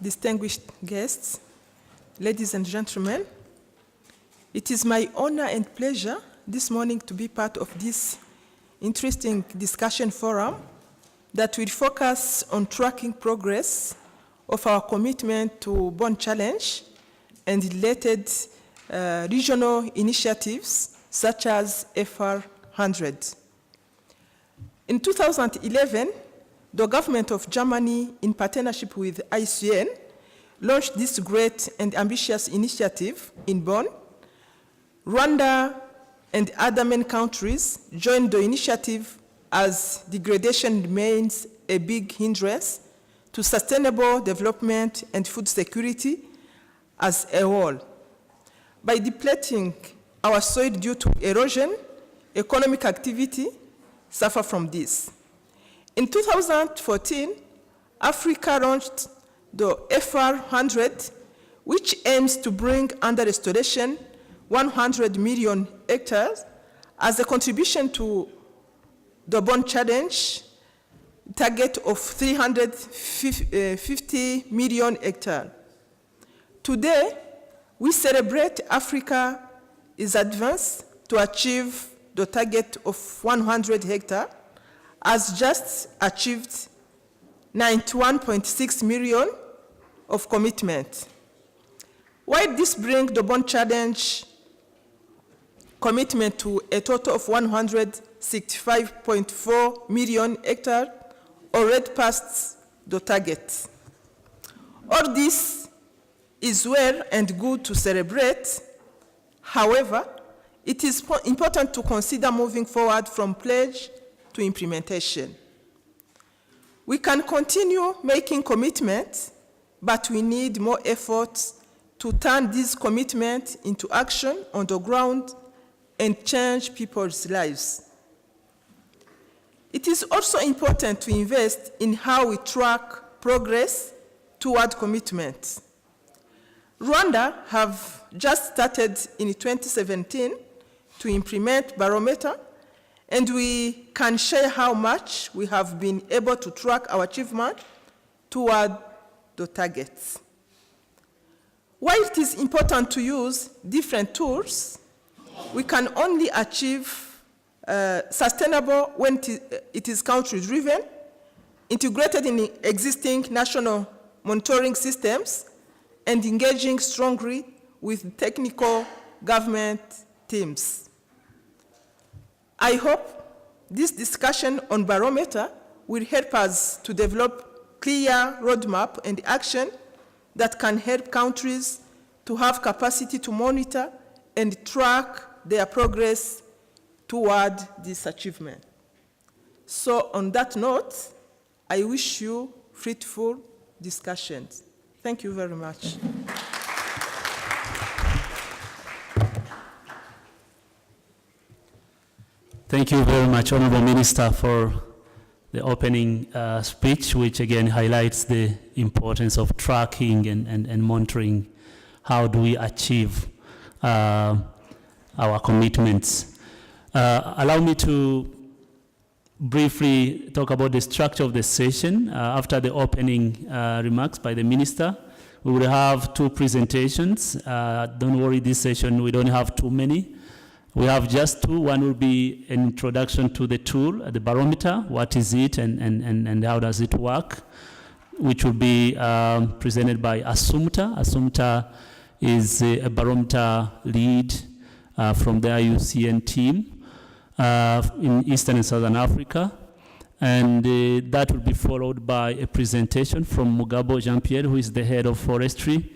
distinguished guests, ladies and gentlemen, it is my honor and pleasure this morning to be part of this interesting discussion forum that will focus on tracking progress of our commitment to Bonn Challenge and related regional initiatives such as FR100. In 2011, the government of Germany, in partnership with ICN, launched this great and ambitious initiative in Bonn. Rwanda and other main countries joined the initiative as degradation remains a big hindrance to sustainable development and food security as a whole. By depleting our soil due to erosion, economic activity suffer from this. In 2014, Africa launched the FR100, which aims to bring under restoration 100 million hectares as a contribution to the Bonn Challenge target of 350 million hectares. Today, we celebrate Africa is advanced to achieve the target of 100 hectares, has just achieved 91.6 million of commitment. While this brings the Bonn Challenge commitment to a total of 165.4 million hectares, already past the target. All this is well and good to celebrate. However, it is important to consider moving forward from pledge to implementation. We can continue making commitments, but we need more efforts to turn these commitments into action on the ground and change people's lives. It is also important to invest in how we track progress toward commitments. Rwanda have just started in 2017 to implement Barometer, and we can share how much we have been able to track our achievement toward the targets. While it is important to use different tools, we can only achieve sustainable when it is country-driven, integrated in existing national monitoring systems, and engaging strongly with technical government teams. I hope this discussion on Barometer will help us to develop clear roadmap and action that can help countries to have capacity to monitor and track their progress toward this achievement. So on that note, I wish you fruitful discussions. Thank you very much. Thank you very much, Honorable Minister, for the opening speech, which again highlights the importance of tracking and monitoring. How do we achieve our commitments? Allow me to briefly talk about the structure of the session. After the opening remarks by the Minister, we will have two presentations. Don't worry, this session we don't have too many. We have just two. One will be an introduction to the tool, the Barometer. What is it and how does it work? Which will be presented by Assumpta. Assumpta is a Barometer lead from the IUCN team in Eastern and Southern Africa. And that will be followed by a presentation from Mugabo Jean-Pierre, who is the head of forestry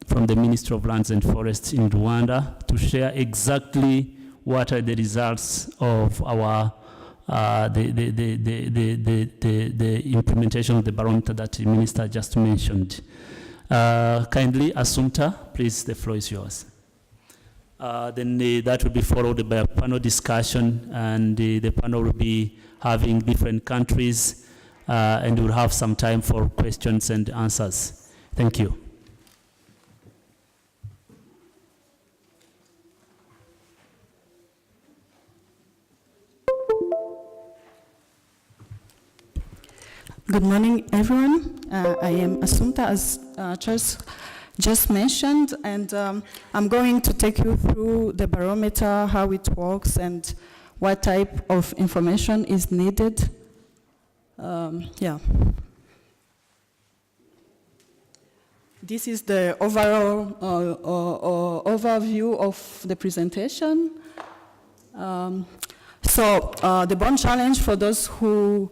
from the Ministry of Lands and Forests in Rwanda, to share exactly what are the results of our the implementation of the Barometer that the Minister just mentioned. Kindly, Assumpta, please, the floor is yours. Then that will be followed by a panel discussion, and the panel will be having different countries, and we'll have some time for questions and answers. Thank you. Good morning, everyone. I am Assumpta, as Charles just mentioned, and I'm going to take you through the barometer, how it works, and what type of information is needed. This is the overall overview of the presentation. The Bonn Challenge, for those who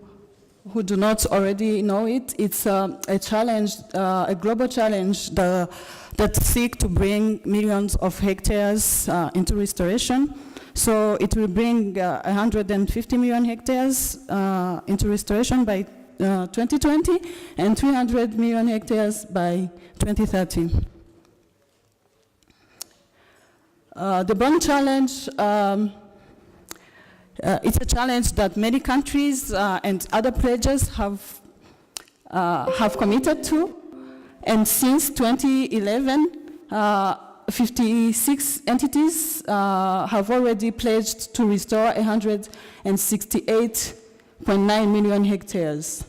do not already know it, it's a challenge, a global challenge that seeks to bring millions of hectares into restoration. So it will bring 150 million hectares into restoration by 2020 and 300 million hectares by 2030. The Bonn Challenge, it's a challenge that many countries and other pledges have committed to, and since 2011, 56 entities have already pledged to restore 168.9 million hectares.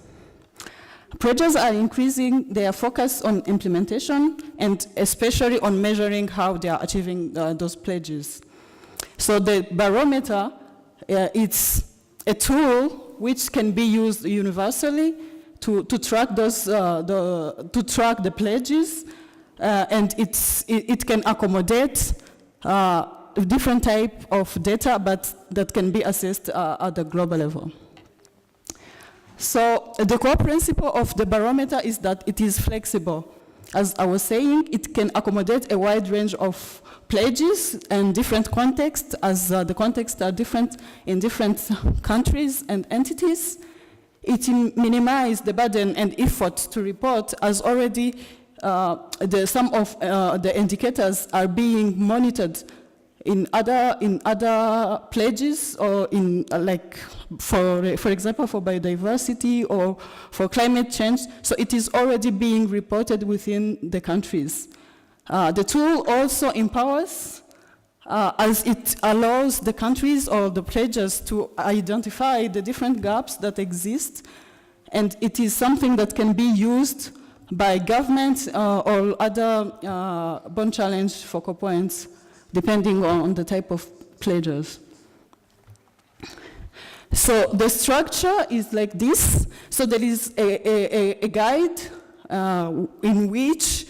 Pledges are increasing their focus on implementation and especially on measuring how they are achieving those pledges. So the barometer, it's a tool which can be used universally to track those the pledges, and it can accommodate different type of data, but that can be assessed at the global level. So the core principle of the barometer is that it is flexible. As I was saying, it can accommodate a wide range of pledges and different contexts, as the contexts are different in different countries and entities. It minimizes the burden and effort to report, as already some of the indicators are being monitored in other pledges, or in for example, for biodiversity or for climate change. So it is already being reported within the countries. The tool also empowers, as it allows the countries or the pledges to identify the different gaps that exist, and it is something that can be used by governments or other Bonn Challenge focal points, depending on the type of pledges. So the structure is like this. So there is a guide in which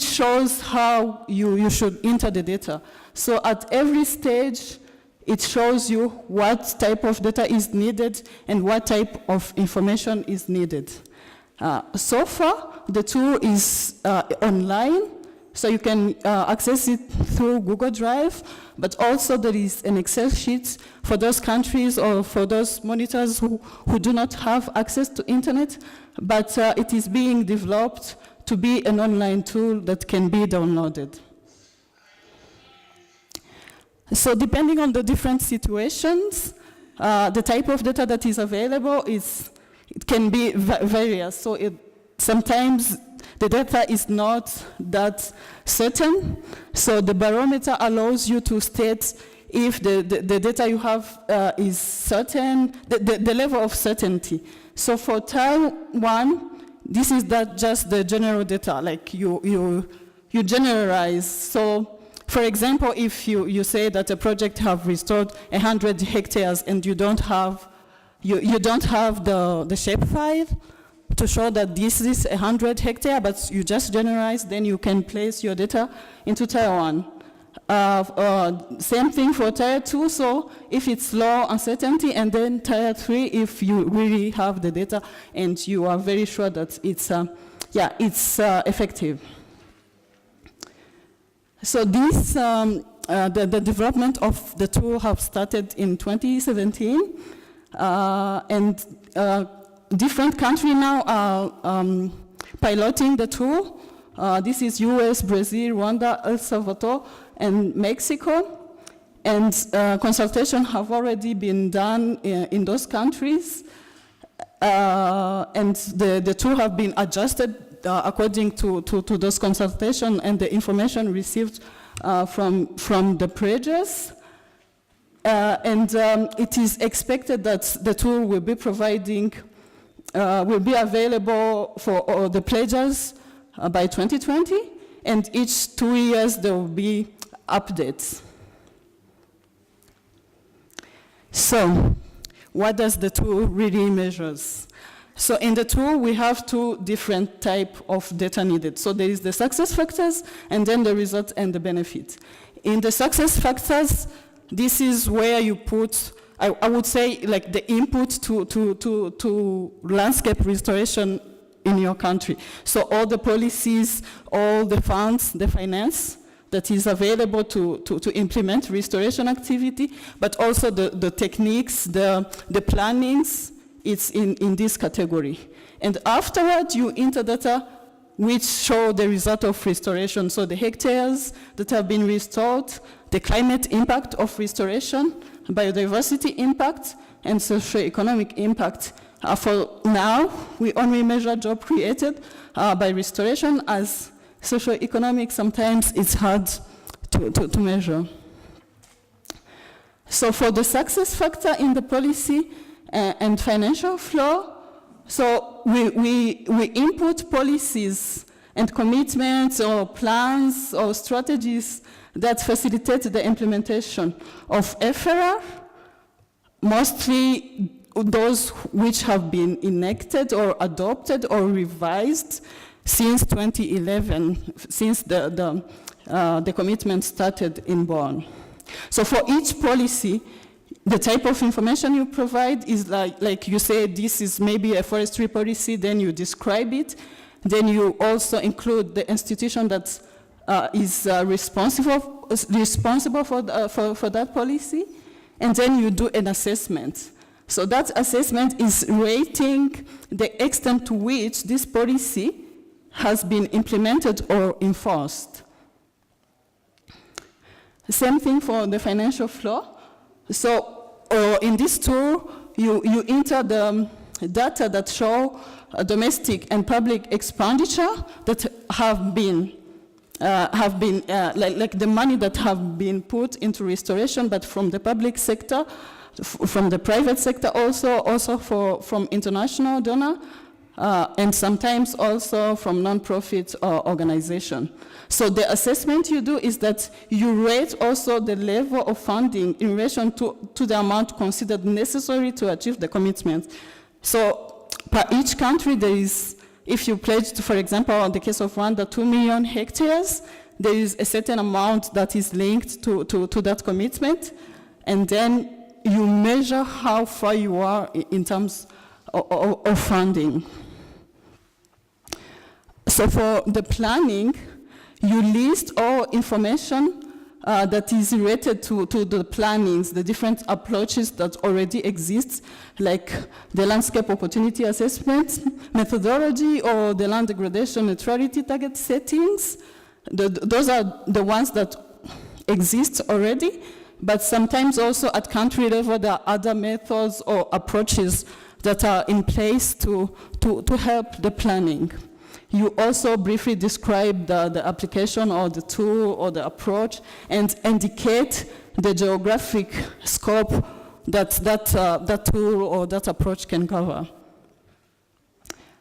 shows how you should enter the data. So at every stage, it shows you what type of data is needed and what type of information is needed. So far, the tool is online, so you can access it through Google Drive, but also there is an Excel sheet for those countries or for those monitors who do not have access to internet, but it is being developed to be an online tool that can be downloaded. So depending on the different situations, the type of data that is available it can be various. So sometimes the data is not that certain. So the barometer allows you to state if the data you have is certain, the level of certainty. So for Tier 1, this is just the general data, like you generalize. So for example, if you say that a project have restored 100 hectares and you don't have the shapefile to show that this is 100 hectares, but you just generalize, then you can place your data into Tier 1. Same thing for Tier 2, so if it's low uncertainty, and then Tier 3 if you really have the data and you are very sure that it's effective. So this, the development of the tool have started in 2017, and different countries now are piloting the tool. This is US, Brazil, Rwanda, El Salvador, and Mexico. And consultation have already been done in those countries. And the tool have been adjusted according to those consultation and the information received from the pledges. It is expected that the tool will be providing will be available for all the pledges by 2020, and each 2 years there will be updates. So, what does the tool really measures? So in the tool, we have 2 different types of data needed. So there is the success factors, and then the result and the benefit. In the success factors, this is where you put, I would say, like the input to landscape restoration in your country. So all the policies, all the funds, the finance that is available to implement restoration activity, but also the techniques, the plannings, it's in this category. And afterward, you enter data which show the result of restoration. So the hectares that have been restored, the climate impact of restoration, biodiversity impact, and socio-economic impact. For now, we only measure job created by restoration, as socio-economic sometimes it's hard to measure. So for the success factor in the policy and financial flow, so we input policies and commitments or plans or strategies that facilitate the implementation of FRR, mostly those which have been enacted or adopted or revised since 2011, since the commitment started in Bonn. So for each policy, the type of information you provide is like you say, this is maybe a forestry policy, then you describe it. Then you also include the institution that is responsible for that policy. And then you do an assessment. So that assessment is rating the extent to which this policy has been implemented or enforced. Same thing for the financial flow. So in this tool, you enter the data that show domestic and public expenditure that have been like the money that have been put into restoration, but from the public sector, from the private sector also from international donor, and sometimes also from non-profit organization. So the assessment you do is that you rate also the level of funding in relation to the amount considered necessary to achieve the commitment. So per each country there is, if you pledge to, for example, in the case of Rwanda, 2 million hectares, there is a certain amount that is linked to that commitment, and then you measure how far you are in terms of funding. So for the planning, you list all information that is related to the plannings, the different approaches that already exist, like the landscape opportunity assessment methodology or the land degradation neutrality target settings. Those are the ones that exist already, but sometimes also at country level there are other methods or approaches that are in place to help the planning. You also briefly describe the application or the tool or the approach and indicate the geographic scope that tool or that approach can cover.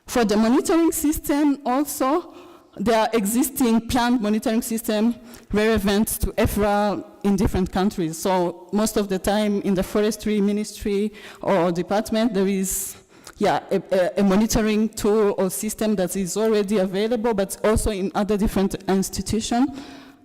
For the monitoring system also, there are existing planned monitoring system relevant to FRA in different countries. So most of the time in the forestry ministry or department, there is a monitoring tool or system that is already available, but also in other different institutions.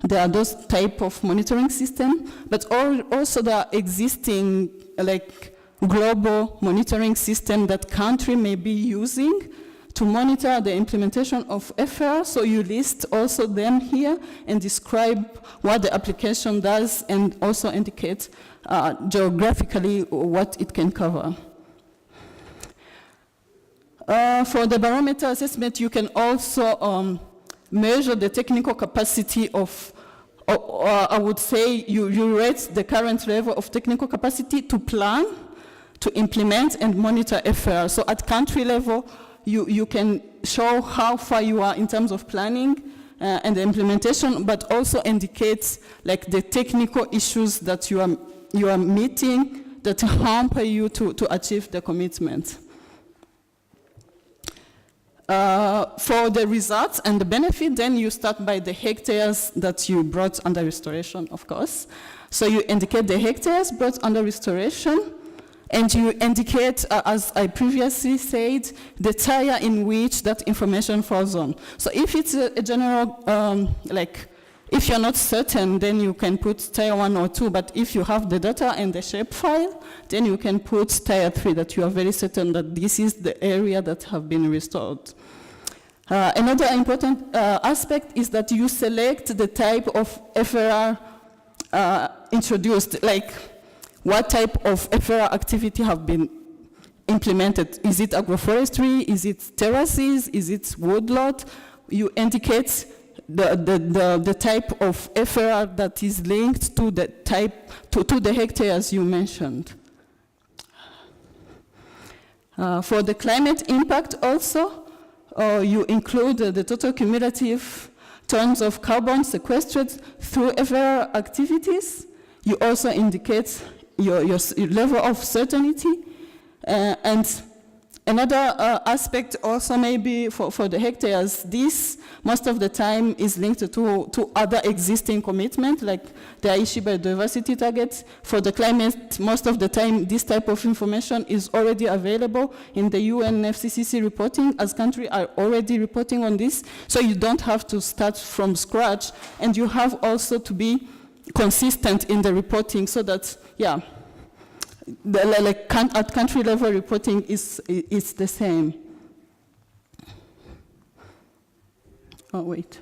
There are those type of monitoring system, but also there are existing like global monitoring system that country may be using to monitor the implementation of FR. So you list also them here and describe what the application does and also indicate geographically what it can cover. For the barometer assessment, you can also measure the technical capacity of, I would say, you rate the current level of technical capacity to plan, to implement and monitor FR. So at country level, you can show how far you are in terms of planning and the implementation, but also indicates like the technical issues that you are meeting that hamper you to achieve the commitment. For the results and the benefit, then you start by the hectares that you brought under restoration, of course. So you indicate the hectares brought under restoration, and you indicate, as I previously said, the tier in which that information falls on. So if it's a general, if you're not certain, then you can put tier 1 or 2, but if you have the data and the shapefile, then you can put tier 3, that you are very certain that this is the area that have been restored. Another important aspect is that you select the type of FRR introduced, like what type of FRR activity have been implemented. Is it agroforestry? Is it terraces? Is it woodlot? You indicate the type of FRR that is linked to the type, to the hectares you mentioned. For the climate impact also, you include the total cumulative tons of carbon sequestered through FRR activities. You also indicate your level of certainty. And another aspect also maybe for the hectares, this most of the time is linked to other existing commitments, like the Aichi biodiversity targets. For the climate, most of the time this type of information is already available in the UNFCCC reporting, as countries are already reporting on this, so you don't have to start from scratch, and you have also to be consistent in the reporting so that, yeah, at country level reporting is the same. Oh, wait.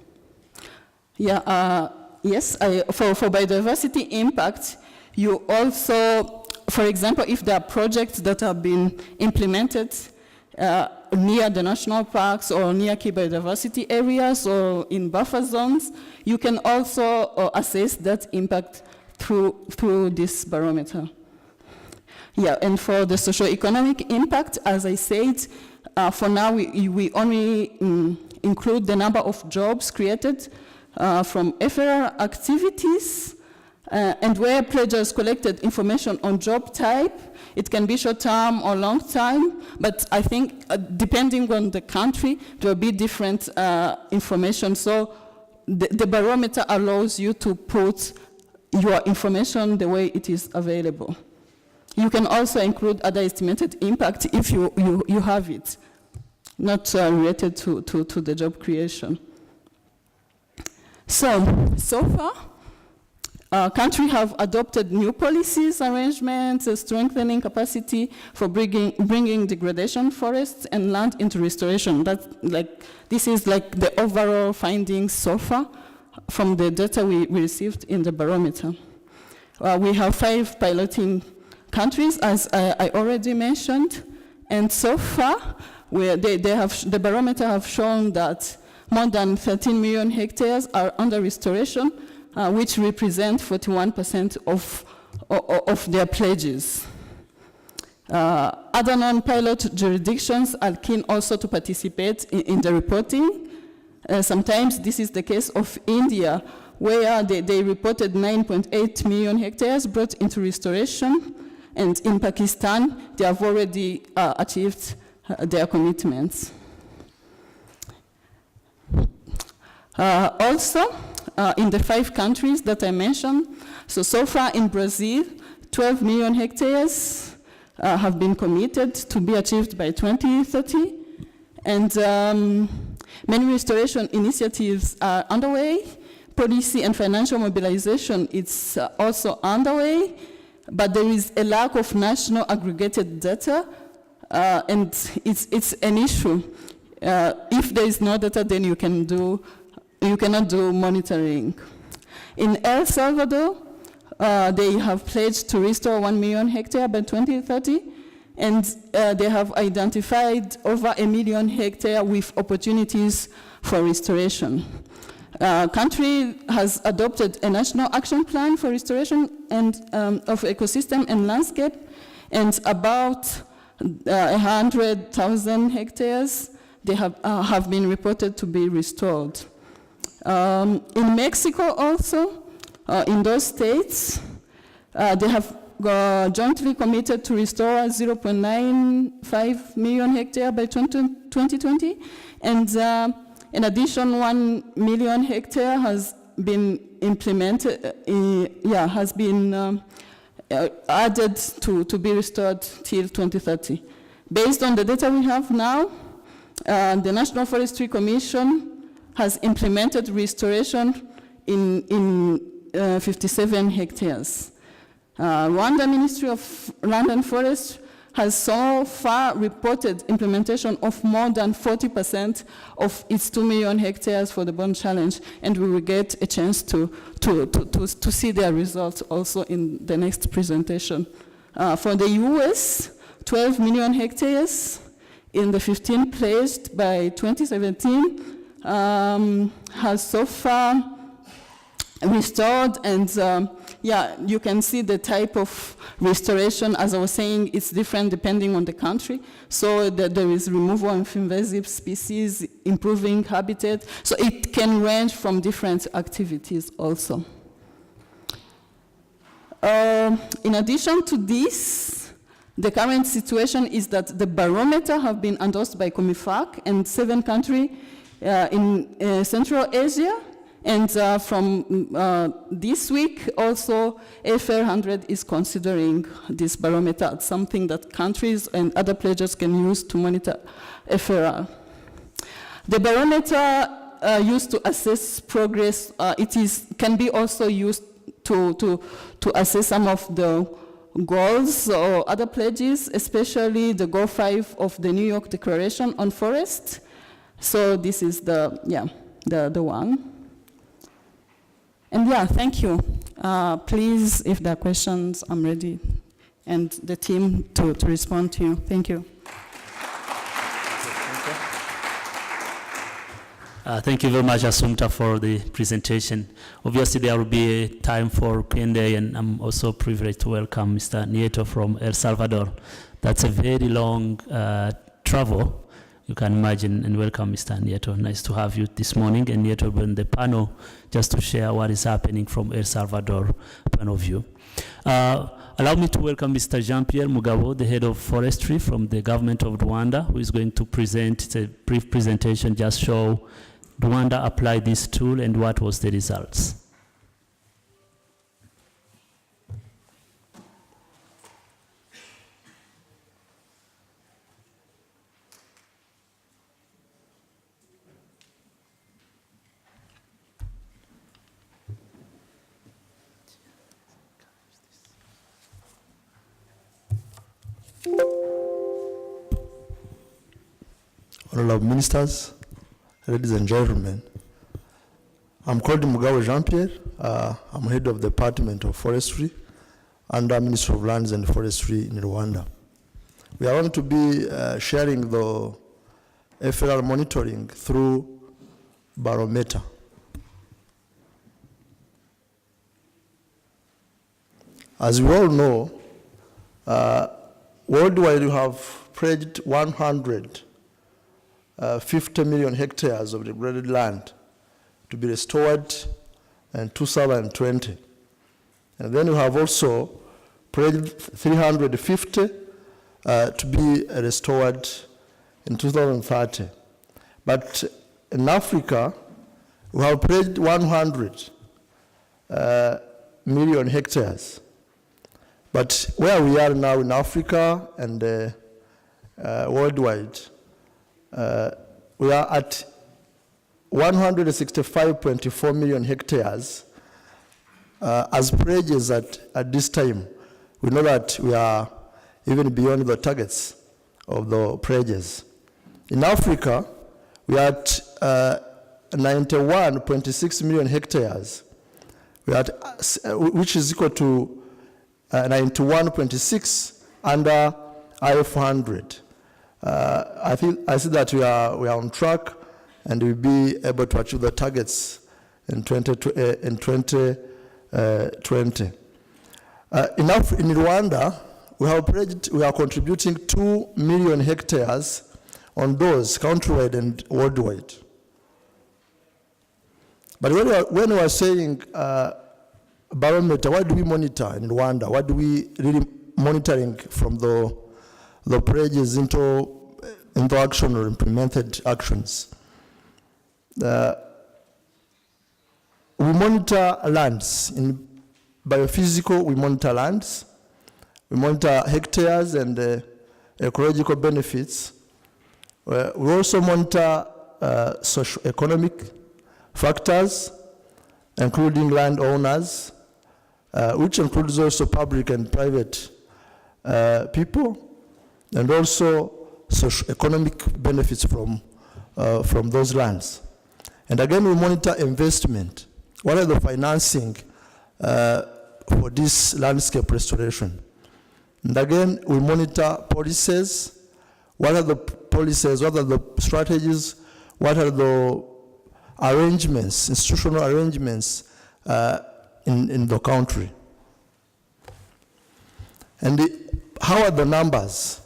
Yeah, yes, for biodiversity impact, you also, for example, if there are projects that have been implemented near the national parks or near key biodiversity areas or in buffer zones, you can also assess that impact through this barometer. Yeah, and for the socio-economic impact, as I said, for now we only include the number of jobs created from FRR activities, and where pledgers collected information on job type. It can be short-term or long-term, but I think depending on the country, there will be different information. So the barometer allows you to put your information the way it is available. You can also include other estimated impact if you have it, not related to the job creation. So far, countries have adopted new policies, arrangements, strengthening capacity for bringing degradation forests and land into restoration. This is like the overall findings so far from the data we received in the barometer. We have 5 piloting countries, as I already mentioned, and so far, the barometer have shown that more than 13 million hectares are under restoration, which represent 41% of their pledges. Other non-pilot jurisdictions are keen also to participate in the reporting. Sometimes this is the case of India, where they reported 9.8 million hectares brought into restoration. And in Pakistan, they have already achieved their commitments. Also, in the 5 countries that I mentioned, so far in Brazil, 12 million hectares have been committed to be achieved by 2030. And many restoration initiatives are underway. Policy and financial mobilization is also underway. But there is a lack of national aggregated data, and it's an issue. If there is no data, then you cannot do monitoring. In El Salvador, they have pledged to restore 1 million hectares by 2030, and they have identified over 1 million hectares with opportunities for restoration. Country has adopted a national action plan for restoration and of ecosystem and landscape, and about 100,000 hectares they have been reported to be restored. In Mexico also, in those states, they have jointly committed to restore 0.95 million hectares by 2020, and in addition, 1 million hectares has been implemented, has been added to be restored till 2030. Based on the data we have now, the National Forestry Commission has implemented restoration in 57 hectares. Rwanda Ministry of Land and Forest has so far reported implementation of more than 40% of its 2 million hectares for the Bonn Challenge, and we will get a chance to see their results also in the next presentation. For the US, 12 million hectares in the 15 pledged by 2017 has so far restored, and you can see the type of restoration. As I was saying, it's different depending on the country. So there is removal of invasive species, improving habitat. So it can range from different activities also. In addition to this, the current situation is that the Barometer have been endorsed by COMIFAC and 7 countries in Central Asia. And from this week, also, AFR 100 is considering this barometer as something that countries and other pledges can use to monitor FRR. The barometer used to assess progress, can be also used to assess some of the goals or other pledges, especially the Goal 5 of the New York Declaration on Forest. So this is the one. And thank you. Please, if there are questions, I'm ready, and the team to respond to you. Thank you. Thank you very much, Assumpta, for the presentation. Obviously, there will be a time for Q&A, and I'm also privileged to welcome Mr. Nieto from El Salvador. That's a very long travel, you can imagine, and welcome, Mr. Nieto. Nice to have you this morning, and Nieto will be on the panel just to share what is happening from El Salvador point of view. Allow me to welcome Mr. Jean-Pierre Mugabo, the head of forestry from the government of Rwanda, who is going to present a brief presentation, just show Rwanda applied this tool and what was the results. Honorable Ministers, ladies and gentlemen, I'm called Mugabo Jean-Pierre. I'm head of the Department of Forestry under Ministry of Lands and Forestry in Rwanda. We are going to be sharing the FLR monitoring through Barometer. As we all know, worldwide we have pledged 150 million hectares of degraded land to be restored in 2020. And then we have also pledged 350 to be restored in 2030. But in Africa, we have pledged 100 million hectares. But where we are now in Africa and worldwide, we are at 165.4 million hectares as pledges at this time. We know that we are even beyond the targets of the pledges. In Africa, we are at 91.6 million hectares, which is equal to 91.6 under IF100. I see that we are on track, and we'll be able to achieve the targets in 2020. In Rwanda, we are contributing 2 million hectares on those countrywide and worldwide. But when we are saying Barometer, what do we monitor in Rwanda? What do we really monitoring from the pledges into action or implemented actions? We monitor lands. In biophysical, we monitor lands. We monitor hectares and ecological benefits. We also monitor socio-economic factors, including landowners, which includes also public and private people, and also socio-economic benefits from those lands. And again, we monitor investment. What are the financing for this landscape restoration? And again, we monitor policies. What are the policies? What are the strategies? What are the arrangements, institutional arrangements in the country? And how are the numbers?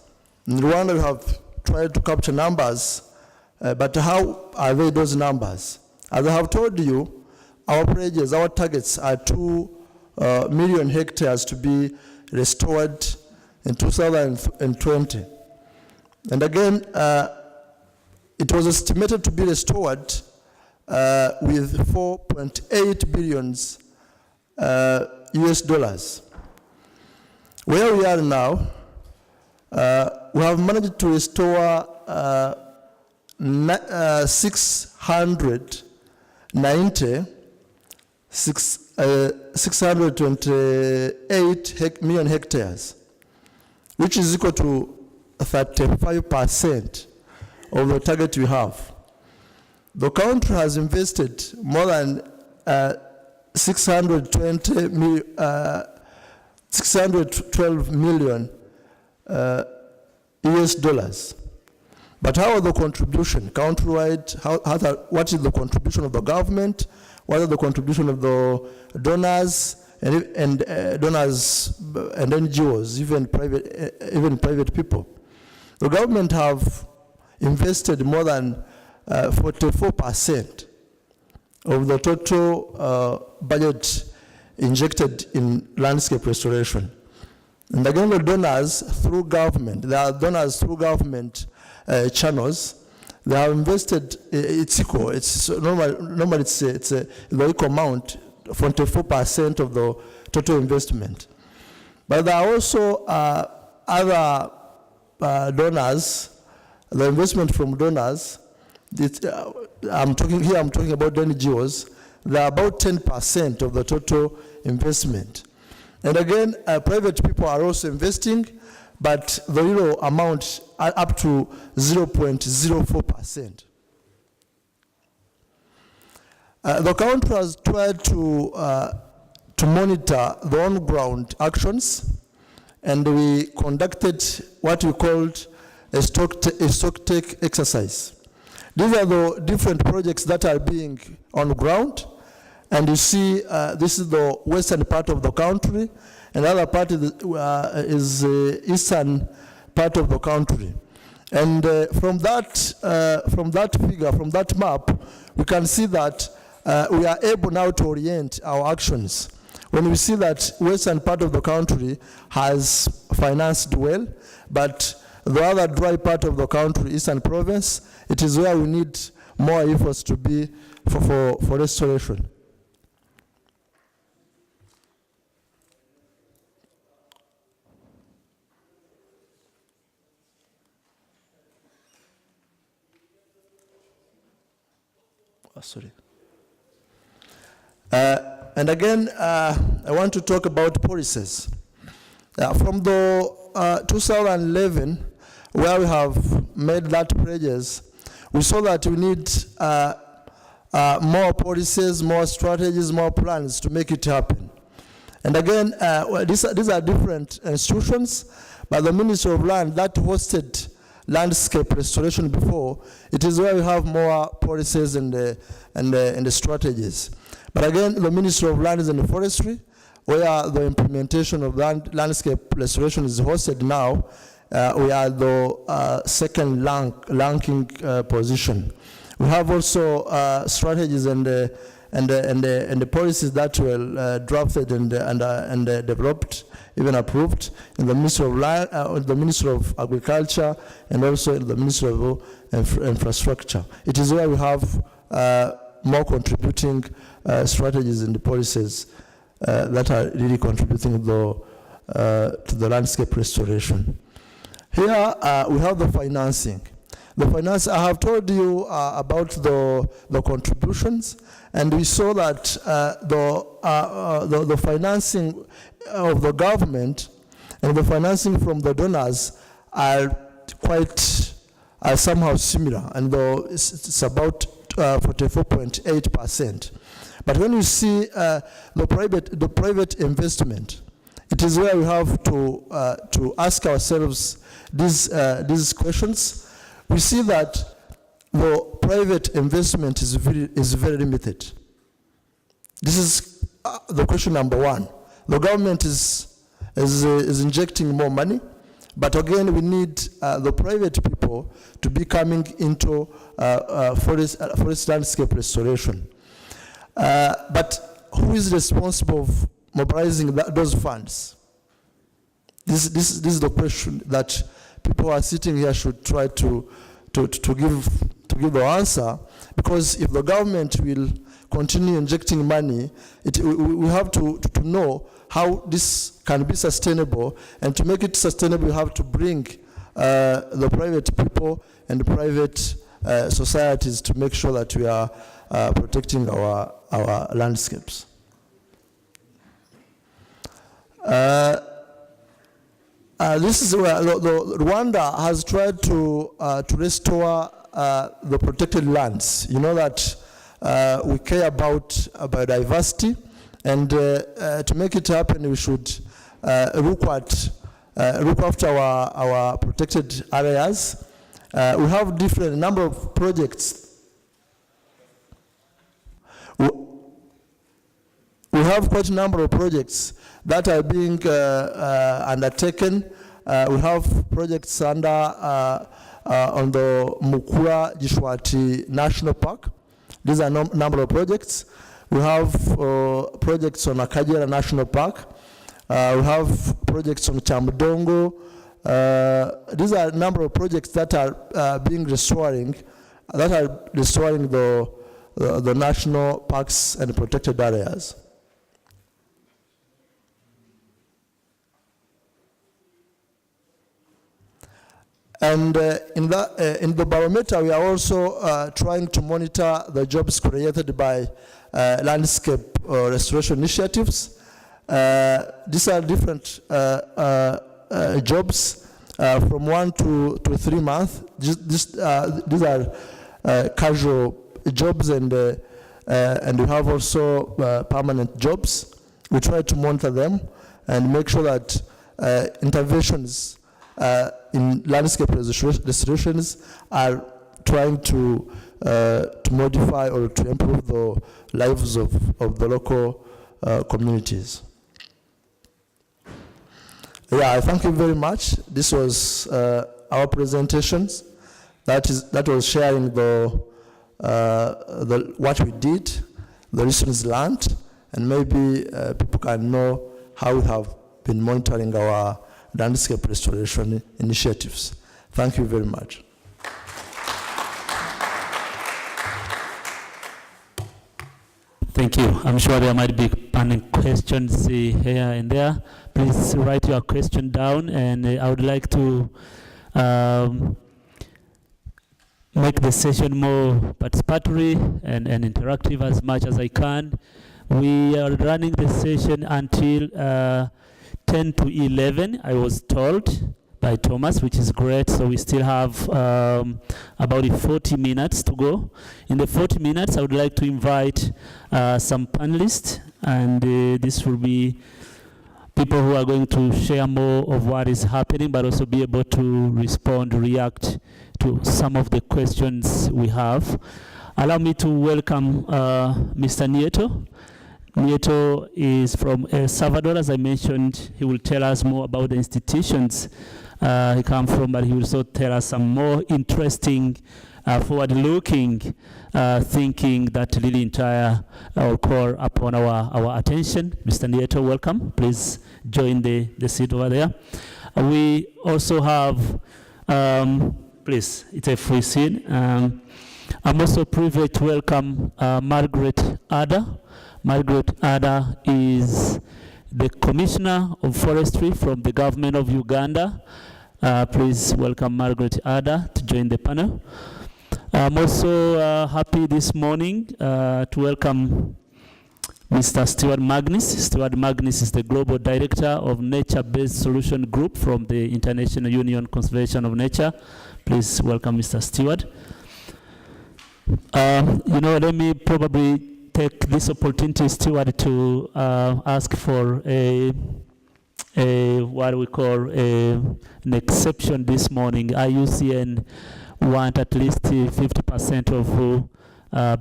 In Rwanda, we have tried to capture numbers, but how are they those numbers? As I have told you, our pledges, our targets are 2 million hectares to be restored in 2020. And again, it was estimated to be restored with 4.8 billion US dollars. Where we are now, we have managed to restore 628 million hectares, which is equal to 35% of the target we have. The country has invested more than 612 million US dollars. But how are the contribution countrywide? What is the contribution of the government? What are the contribution of the donors and donors and NGOs, even private people? The government have invested more than 44% of the total budget injected in landscape restoration. And again, the donors through government, there are donors through government channels. They have invested, it's equal, it's normally it's the equal amount, 44% of the total investment. But there are also other donors, the investment from donors. I'm talking about the NGOs. They are about 10% of the total investment. And again, private people are also investing, but the real amount are up to 0.04%. The country has tried to monitor the on-ground actions, and we conducted what we called a stock take exercise. These are the different projects that are being on ground, and you see this is the western part of the country, and the other part is the eastern part of the country. And from that figure, from that map, we can see that we are able now to orient our actions. When we see that western part of the country has financed well, but the other dry part of the country, eastern province, it is where we need more efforts to be for restoration. Sorry. And again, I want to talk about policies. From the 2011, where we have made that pledges, we saw that we need more policies, more strategies, more plans to make it happen. And again, these are different institutions, but the Ministry of Land that hosted landscape restoration before, it is where we have more policies and the strategies. But again, the Ministry of Lands and Forestry, where the implementation of landscape restoration is hosted now, we are the second ranking position. We have also strategies and and the policies that were drafted and developed, even approved in the Ministry of Land, the Ministry of Agriculture, and also in the Ministry of Infrastructure. It is where we have more contributing strategies and policies that are really contributing to the landscape restoration. Here we have the financing. The finance, I have told you about the contributions, and we saw that the financing of the government and the financing from the donors are somehow similar, and it's about 44.8%. But when you see the private investment, it is where we have to ask ourselves these questions. We see that the private investment is very limited. This is the question number one. The government is injecting more money, but again, we need the private people to be coming into forest landscape restoration. But who is responsible for mobilizing those funds? This is the question that people who are sitting here should try to give the answer, because if the government will continue injecting money, we have to know how this can be sustainable, and to make it sustainable, we have to bring the private people and the private societies to make sure that we are protecting our landscapes. This is where Rwanda has tried to restore the protected lands. You know that we care about biodiversity, and to make it happen, we should look after our protected areas. We have different number of projects. We have quite a number of projects that are being undertaken. We have projects under on the Mukura Gishwati National Park. These are number of projects. We have projects on Akagera National Park. We have projects on Chamdongo. These are a number of projects that are restoring the national parks and protected areas. And in the Barometer, we are also trying to monitor the jobs created by landscape restoration initiatives. These are different jobs from 1 to 3 months. These are casual jobs, and we have also permanent jobs. We try to monitor them and make sure that interventions in landscape restorations are trying to modify or to improve the lives of the local communities. Yeah, I thank you very much. This was our presentations. That was sharing what we did, the lessons learned, and maybe people can know how we have been monitoring our landscape restoration initiatives. Thank you very much. Thank you. I'm sure there might be burning questions here and there. Please write your question down, and I would like to make the session more participatory and interactive as much as I can. We are running the session until 10 to 11, I was told by Thomas, which is great. So we still have about 40 minutes to go. In the 40 minutes, I would like to invite some panelists, and this will be people who are going to share more of what is happening, but also be able to respond, react to some of the questions we have. Allow me to welcome Mr. Nieto. Nieto is from El Salvador. As I mentioned, he will tell us more about the institutions he comes from, but he will also tell us some more interesting forward-looking thinking that really entire call upon our attention. Mr. Nieto, welcome. Please join the seat over there. We also have, please, it's a free seat. I'm also privileged to welcome Margaret Ada. Margaret Ada is the Commissioner of Forestry from the government of Uganda. Please welcome Margaret Ada to join the panel. I'm also happy this morning to welcome Mr. Stuart Magnus. Stuart Magnus is the Global Director of Nature-Based Solution Group from the International Union Conservation of Nature. Please welcome Mr. Stuart. Let me probably take this opportunity, Stuart, to ask for what we call an exception this morning. IUCN want at least 50% of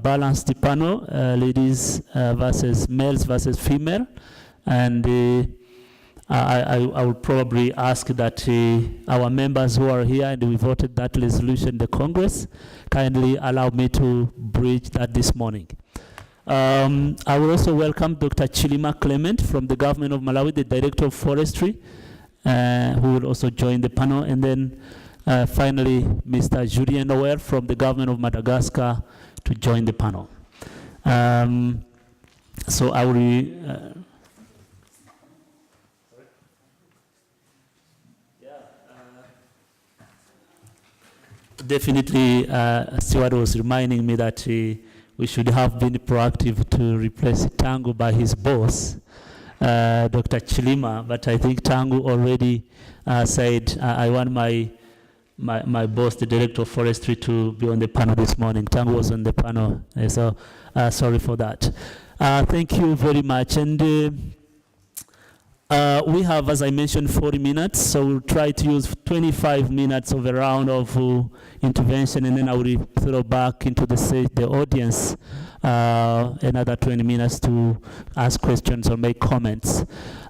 balanced panel, ladies versus males versus female, and I would probably ask that our members who are here and we voted that resolution in the Congress kindly allow me to bridge that this morning. I will also welcome Dr. Chilima Clement from the government of Malawi, the Director of Forestry, who will also join the panel. And then finally, Mr. Julien Noer from the government of Madagascar to join the panel. So I will... Definitely, Stuart was reminding me that we should have been proactive to replace Tangu by his boss, Dr. Chilima, but I think Tangu already said, I want my boss, the Director of Forestry, to be on the panel this morning. Tangu was on the panel, so sorry for that. Thank you very much. And we have, as I mentioned, 40 minutes, so we'll try to use 25 minutes of a round of intervention, and then I will throw back into the audience another 20 minutes to ask questions or make comments.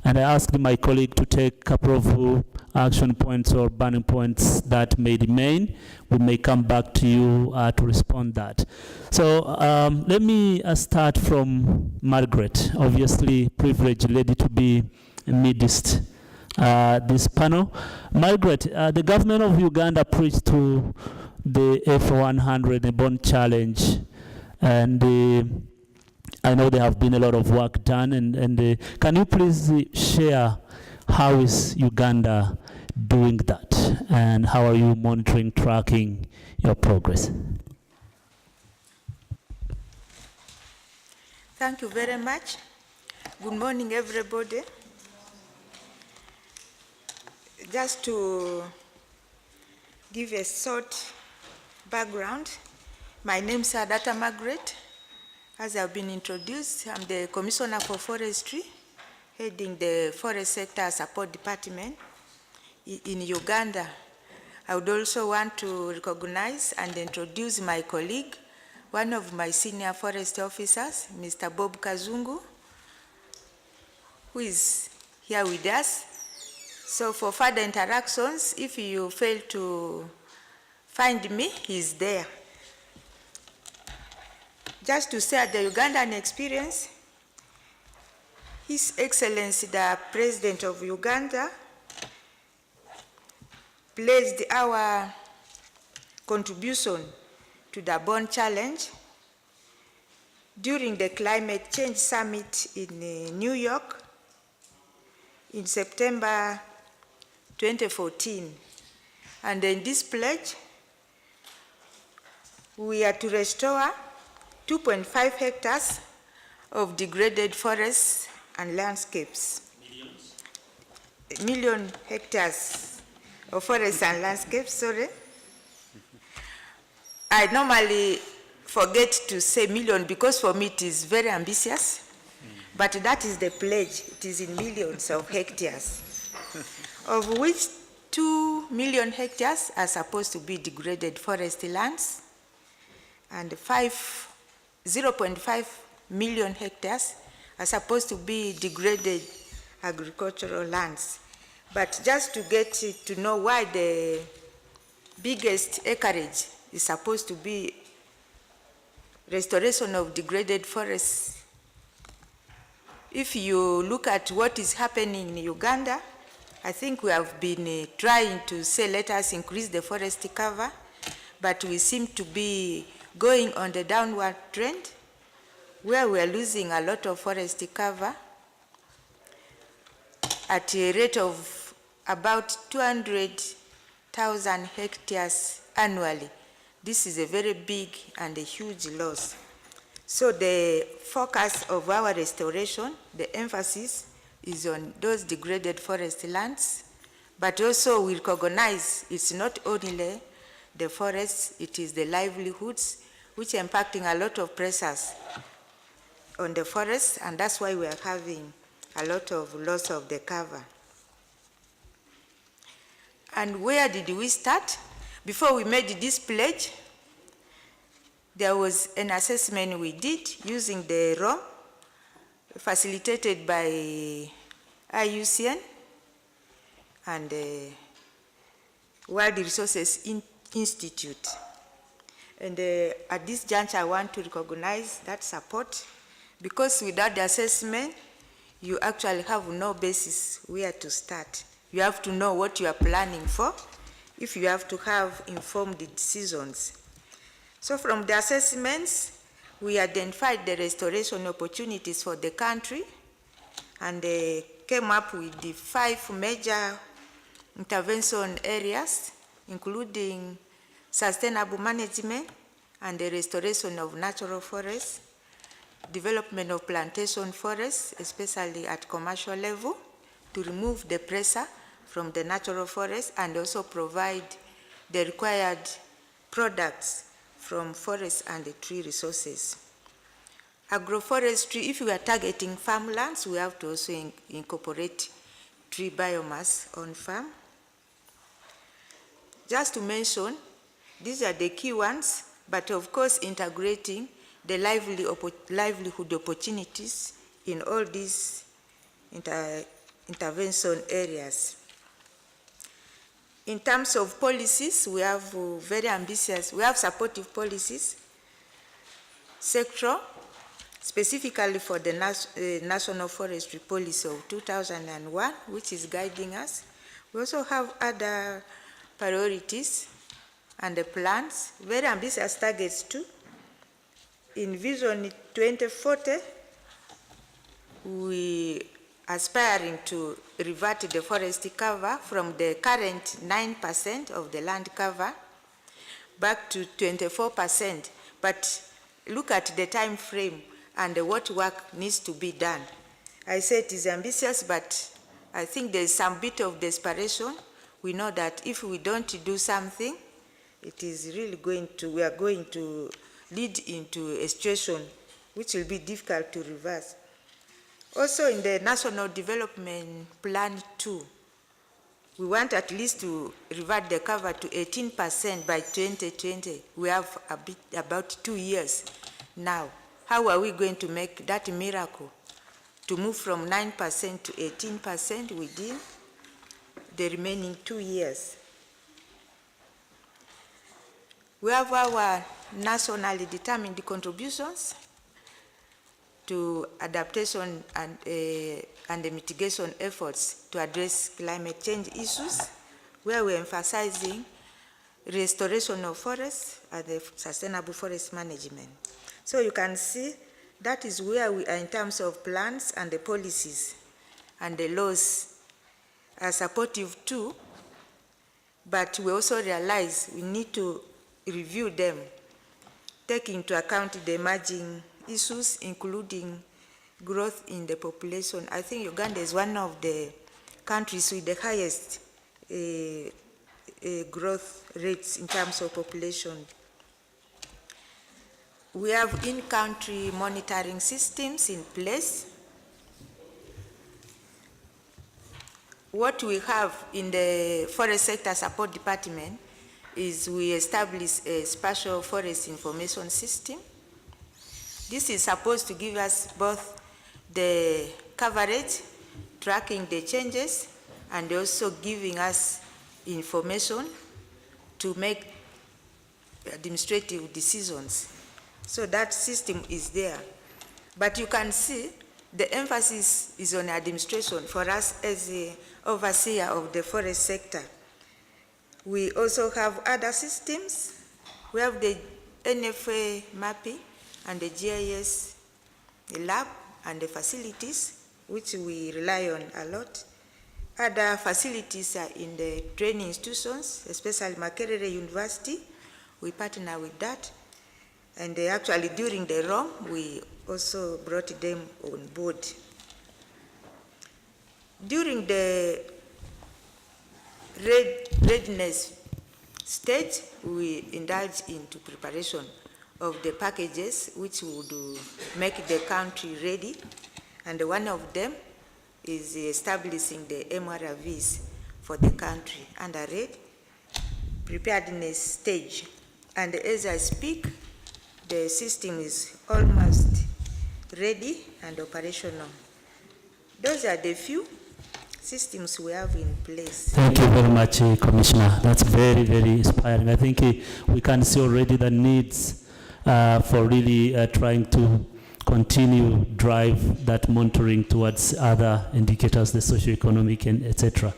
And I asked my colleague to take a couple of action points or burning points that may remain. We may come back to you to respond that. So let me start from Margaret, obviously privileged lady to be amidst this panel. Margaret, the government of Uganda preached to the F100, the Bonn Challenge, and I know there have been a lot of work done, and can you please share how is Uganda doing that, and how are you monitoring, tracking your progress? Thank you very much. Good morning, everybody. Just to give a short background, my name is Adata Margaret. As I've been introduced, I'm the Commissioner for Forestry, heading the Forest Sector Support Department in Uganda. I would also want to recognize and introduce my colleague, one of my senior forest officers, Mr. Bob Kazungu, who is here with us. So for further interactions, if you fail to find me, he's there. Just to share the Ugandan experience, His Excellency, the President of Uganda, placed our contribution to the Bonn Challenge during the Climate Change Summit in New York in September 2014. And in this pledge, we are to restore 2.5 hectares of degraded forests and landscapes. Million hectares of forests and landscapes, sorry. I normally forget to say million because for me it is very ambitious, but that is the pledge. It is in millions of hectares, of which 2 million hectares are supposed to be degraded forest lands, and 0.5 million hectares are supposed to be degraded agricultural lands. But just to get to know why the biggest acreage is supposed to be restoration of degraded forests. If you look at what is happening in Uganda, I think we have been trying to say, let us increase the forest cover, but we seem to be going on the downward trend, where we are losing a lot of forest cover at a rate of about 200,000 hectares annually. This is a very big and a huge loss. So the focus of our restoration, the emphasis is on those degraded forest lands, but also we recognize it's not only the forests, it is the livelihoods, which are impacting a lot of pressures on the forests, and that's why we are having a lot of loss of the cover. And where did we start? Before we made this pledge, there was an assessment we did using the ROM facilitated by IUCN and the World Resources Institute. And at this juncture, I want to recognize that support, because without the assessment, you actually have no basis where to start. You have to know what you are planning for if you have to have informed decisions. So from the assessments, we identified the restoration opportunities for the country and came up with the 5 major intervention areas, including sustainable management and the restoration of natural forests, development of plantation forests, especially at commercial level, to remove the pressure from the natural forests and also provide the required products from forests and the tree resources. Agroforestry, if we are targeting farmlands, we have to also incorporate tree biomass on farm. Just to mention, these are the key ones, but of course integrating the livelihood opportunities in all these intervention areas. In terms of policies, we have very ambitious, we have supportive policies, sectoral, specifically for the National Forestry Policy of 2001, which is guiding us. We also have other priorities and the plans, very ambitious targets too. In Vision 2040, we aspiring to revert the forest cover from the current 9% of the land cover back to 24%. But look at the time frame and what work needs to be done. I say it is ambitious, but I think there is some bit of desperation. We know that if we don't do something, it is really we are going to lead into a situation which will be difficult to reverse. Also in the National Development Plan 2, we want at least to revert the cover to 18% by 2020. We have about 2 years now. How are we going to make that miracle to move from 9% to 18% within the remaining 2 years? We have our nationally determined contributions to adaptation and the mitigation efforts to address climate change issues, where we're emphasizing restoration of forests and the sustainable forest management. So you can see that is where we are in terms of plans, and the policies and the laws are supportive too, but we also realize we need to review them, taking into account the emerging issues, including growth in the population. I think Uganda is one of the countries with the highest growth rates in terms of population. We have in-country monitoring systems in place. What we have in the Forest Sector Support Department is we establish a spatial forest information system. This is supposed to give us both the coverage, tracking the changes, and also giving us information to make administrative decisions. So that system is there. But you can see the emphasis is on administration for us as the overseer of the forest sector. We also have other systems. We have the NFA mapping and the GIS lab and the facilities, which we rely on a lot. Other facilities are in the training institutions, especially Makerere University. We partner with that. And actually during the ROM, we also brought them on board. During the readiness stage, we indulge into preparation of the packages which would make the country ready. And one of them is establishing the MRVs for the country under preparedness stage. And as I speak, the system is almost ready and operational. Those are the few systems we have in place. Thank you very much, Commissioner. That's very, very inspiring. I think we can see already the needs for really trying to continue drive that monitoring towards other indicators, the socioeconomic and etc.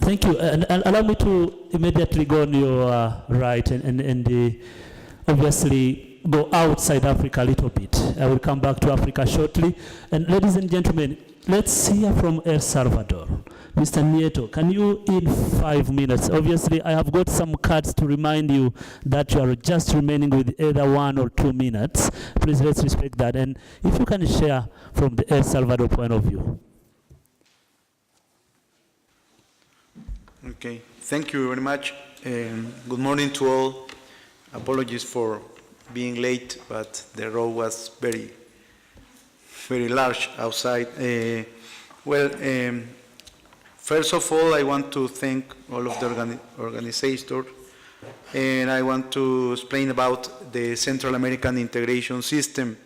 Thank you. And allow me to immediately go on your right and obviously go outside Africa a little bit. I will come back to Africa shortly. And ladies and gentlemen, let's hear from El Salvador. Mr. Nieto, can you in 5 minutes? Obviously, I have got some cards to remind you that you are just remaining with either 1 or 2 minutes. Please let's respect that. And if you can share from the El Salvador point of view. Okay, thank you very much. Good morning to all. Apologies for being late, but the road was very, very large outside. First of all, I want to thank all of the organizers, and I want to explain about the Central American Integration System.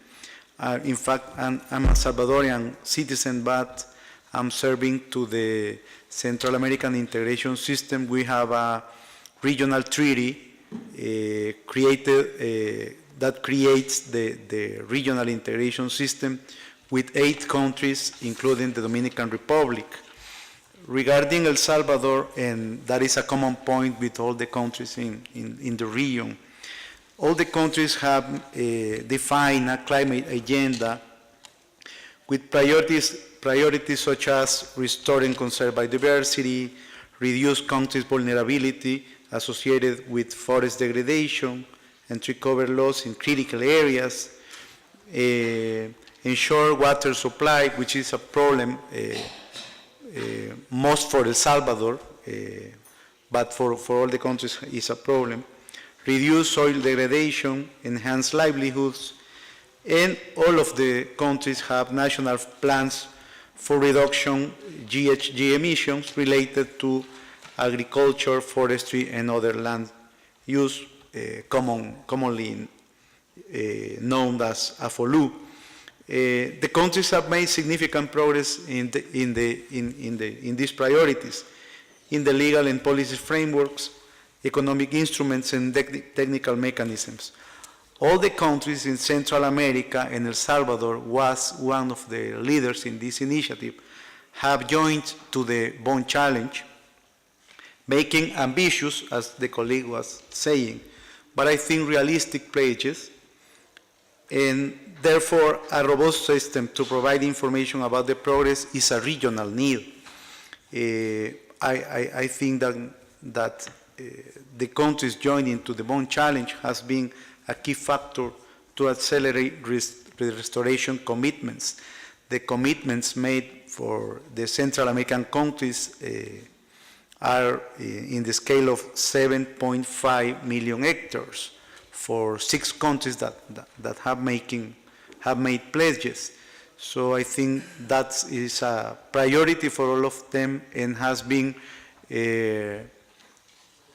In fact, I'm a Salvadorian citizen, but I'm serving to the Central American Integration System. We have a regional treaty created that creates the regional integration system with 8 countries, including the Dominican Republic. Regarding El Salvador, and that is a common point with all the countries in the region, all the countries have defined a climate agenda with priorities such as restore and conserve biodiversity, reduce countries' vulnerability associated with forest degradation and tree cover loss in critical areas, ensure water supply, which is a problem most for El Salvador, but for all the countries is a problem, reduce soil degradation, enhance livelihoods, and all of the countries have national plans for reduction GHG emissions related to agriculture, forestry, and other land use, commonly known as AFOLU. The countries have made significant progress in these priorities, in the legal and policy frameworks, economic instruments, and technical mechanisms. All the countries in Central America, and El Salvador was one of the leaders in this initiative, have joined to the Bonn Challenge, making ambitious, as the colleague was saying, but I think realistic pledges, and therefore a robust system to provide information about the progress is a regional need. I think that the countries joining to the Bonn Challenge has been a key factor to accelerate the restoration commitments. The commitments made for the Central American countries are in the scale of 7.5 million hectares for 6 countries that have made pledges. So I think that is a priority for all of them and has been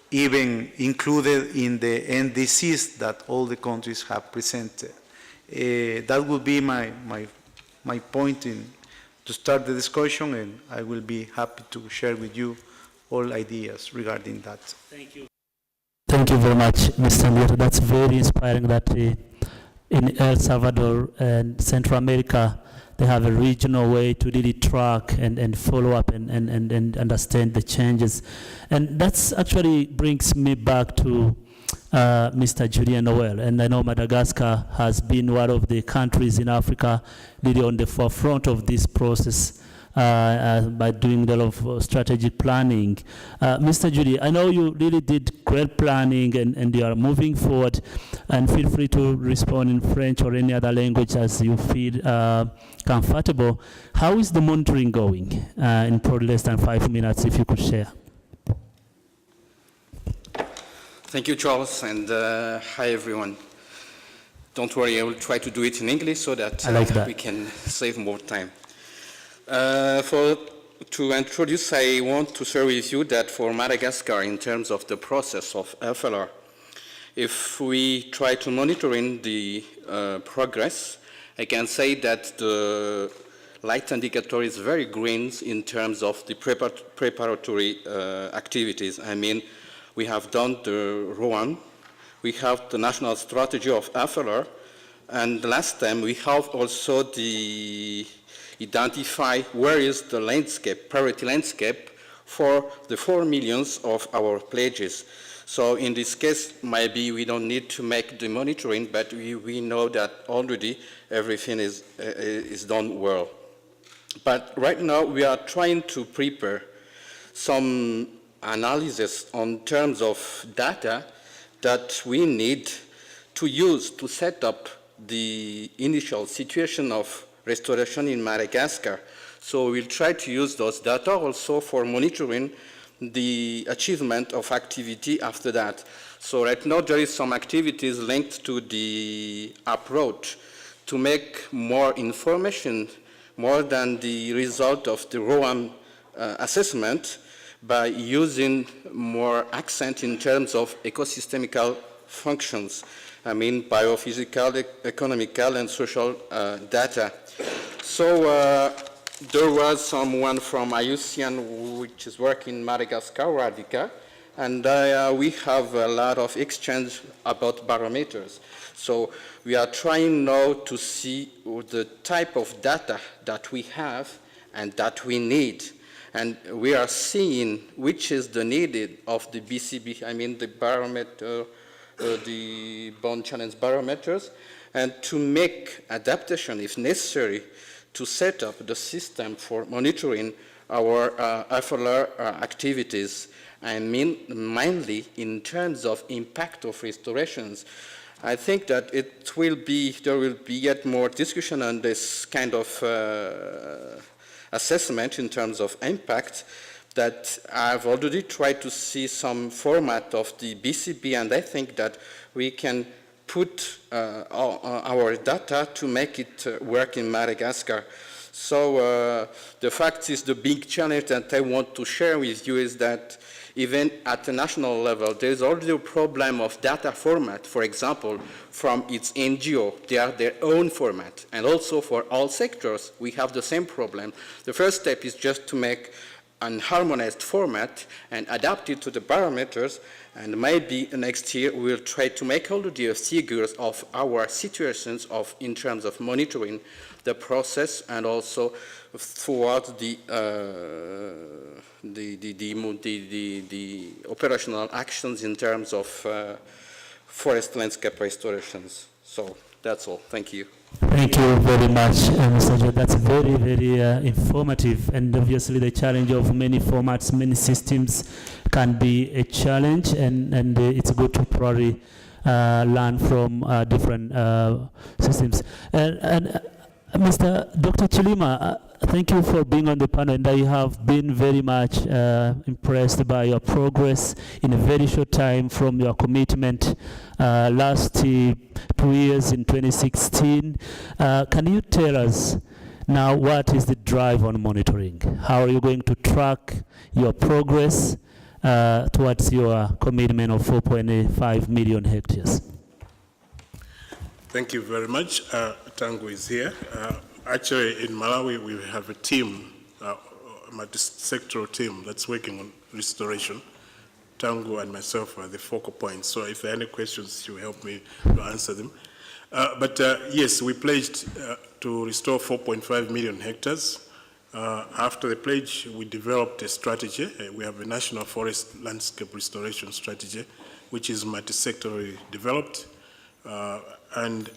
even included in the NDCs that all the countries have presented. That would be my point to start the discussion, and I will be happy to share with you all ideas regarding that. Thank you. Thank you very much, Mr. Nieto. That's very inspiring that in El Salvador and Central America, they have a regional way to really track and follow up and understand the changes. And that's actually brings me back to Mr. Julien Noel. And I know Madagascar has been one of the countries in Africa really on the forefront of this process by doing a lot of strategic planning. Mr. Julie, I know you really did great planning and you are moving forward, and feel free to respond in French or any other language as you feel comfortable. How is the monitoring going in probably less than 5 minutes, if you could share? Thank you, Charles, and hi, everyone. Don't worry, I will try to do it in English so that, we can save more time. To introduce, I want to share with you that for Madagascar, in terms of the process of FLR, if we try to monitor in the progress, I can say that the light indicator is very green in terms of the preparatory activities. I mean, we have done the ROAM, we have the national strategy of FLR, and last time we have also the identify where is the landscape, priority landscape for the 4 millions of our pledges. So in this case, maybe we don't need to make the monitoring, but we know that already everything is done well. But right now we are trying to prepare some analysis on terms of data that we need to use to set up the initial situation of restoration in Madagascar. So we'll try to use those data also for monitoring the achievement of activity after that. So right now there is some activities linked to the approach to make more information, more than the result of the ROAM assessment, by using more accent in terms of ecosystemical functions. I mean biophysical, economical, and social data. So there was someone from IUCN which is working in Madagascar, Radhika, and we have a lot of exchange about barometers. So we are trying now to see the type of data that we have and that we need. And we are seeing which is the needed of the BCB, I mean the barometer, the Bonn challenge barometers, and to make adaptation if necessary to set up the system for monitoring our FLR activities. I mean mainly in terms of impact of restorations. I think that there will be yet more discussion on this kind of assessment in terms of impact, that I've already tried to see some format of the BCB, and I think that we can put our data to make it work in Madagascar. So the fact is, the big challenge that I want to share with you is that even at the national level, there's already a problem of data format. For example, from its NGO, they are their own format. And also for all sectors, we have the same problem. The first step is just to make an harmonized format and adapt it to the barometers, and maybe next year we'll try to make already figures of our situations in terms of monitoring the process, and also throughout the operational actions in terms of forest landscape restorations. So that's all. Thank you. Thank you very much, Mr. Joe. That's very, very informative, and obviously the challenge of many formats, many systems can be a challenge, and it's good to probably learn from different systems. And Mr. Dr. Chilima, thank you for being on the panel, and I have been very much impressed by your progress in a very short time from your commitment last 2 years in 2016. Can you tell us now what is the drive on monitoring? How are you going to track your progress towards your commitment of 4.5 million hectares? Thank you very much. Tango is here. Actually, in Malawi, we have a team, a sectoral team that's working on restoration. Tangu and myself are the focal points. So if there are any questions, she will help me to answer them. But yes, we pledged to restore 4.5 million hectares. After the pledge, we developed a strategy. We have a national forest landscape restoration strategy, which is multi-sectorally developed. And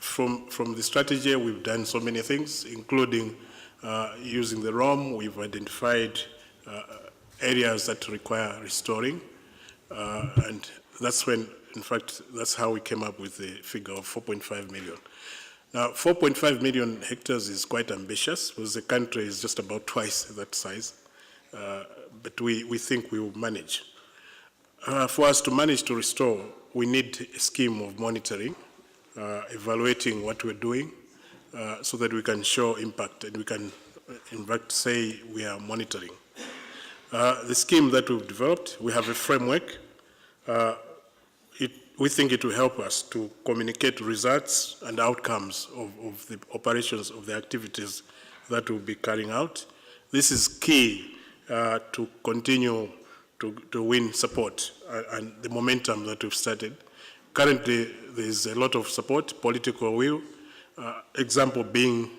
from the strategy, we've done so many things, including using the ROM. We've identified areas that require restoring. And that's when, in fact, that's how we came up with the figure of 4.5 million. Now, 4.5 million hectares is quite ambitious, because the country is just about twice that size. But we think we will manage. For us to manage to restore, we need a scheme of monitoring, evaluating what we're doing, so that we can show impact and we can, in fact, say we are monitoring. The scheme that we've developed, we have a framework. We think it will help us to communicate results and outcomes of the operations of the activities that we'll be carrying out. This is key to continue to win support and the momentum that we've started. Currently, there's a lot of support, political will, example being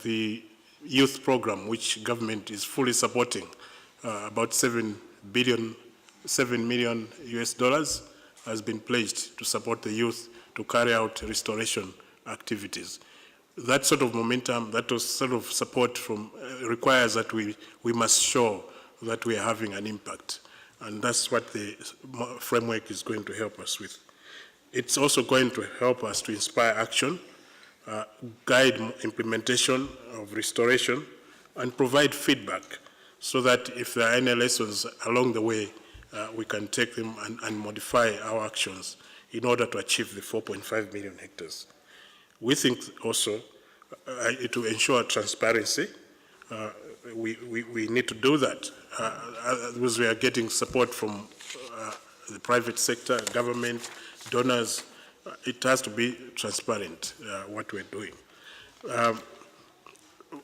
the youth program, which government is fully supporting, about $7 million US has been pledged to support the youth to carry out restoration activities. That sort of momentum, that sort of support requires that we must show that we are having an impact. And that's what the framework is going to help us with. It's also going to help us to inspire action, guide implementation of restoration, and provide feedback so that if there are any lessons along the way, we can take them and modify our actions in order to achieve the 4.5 million hectares. We think also it will ensure transparency. We need to do that because we are getting support from the private sector, government, donors. It has to be transparent, what we're doing.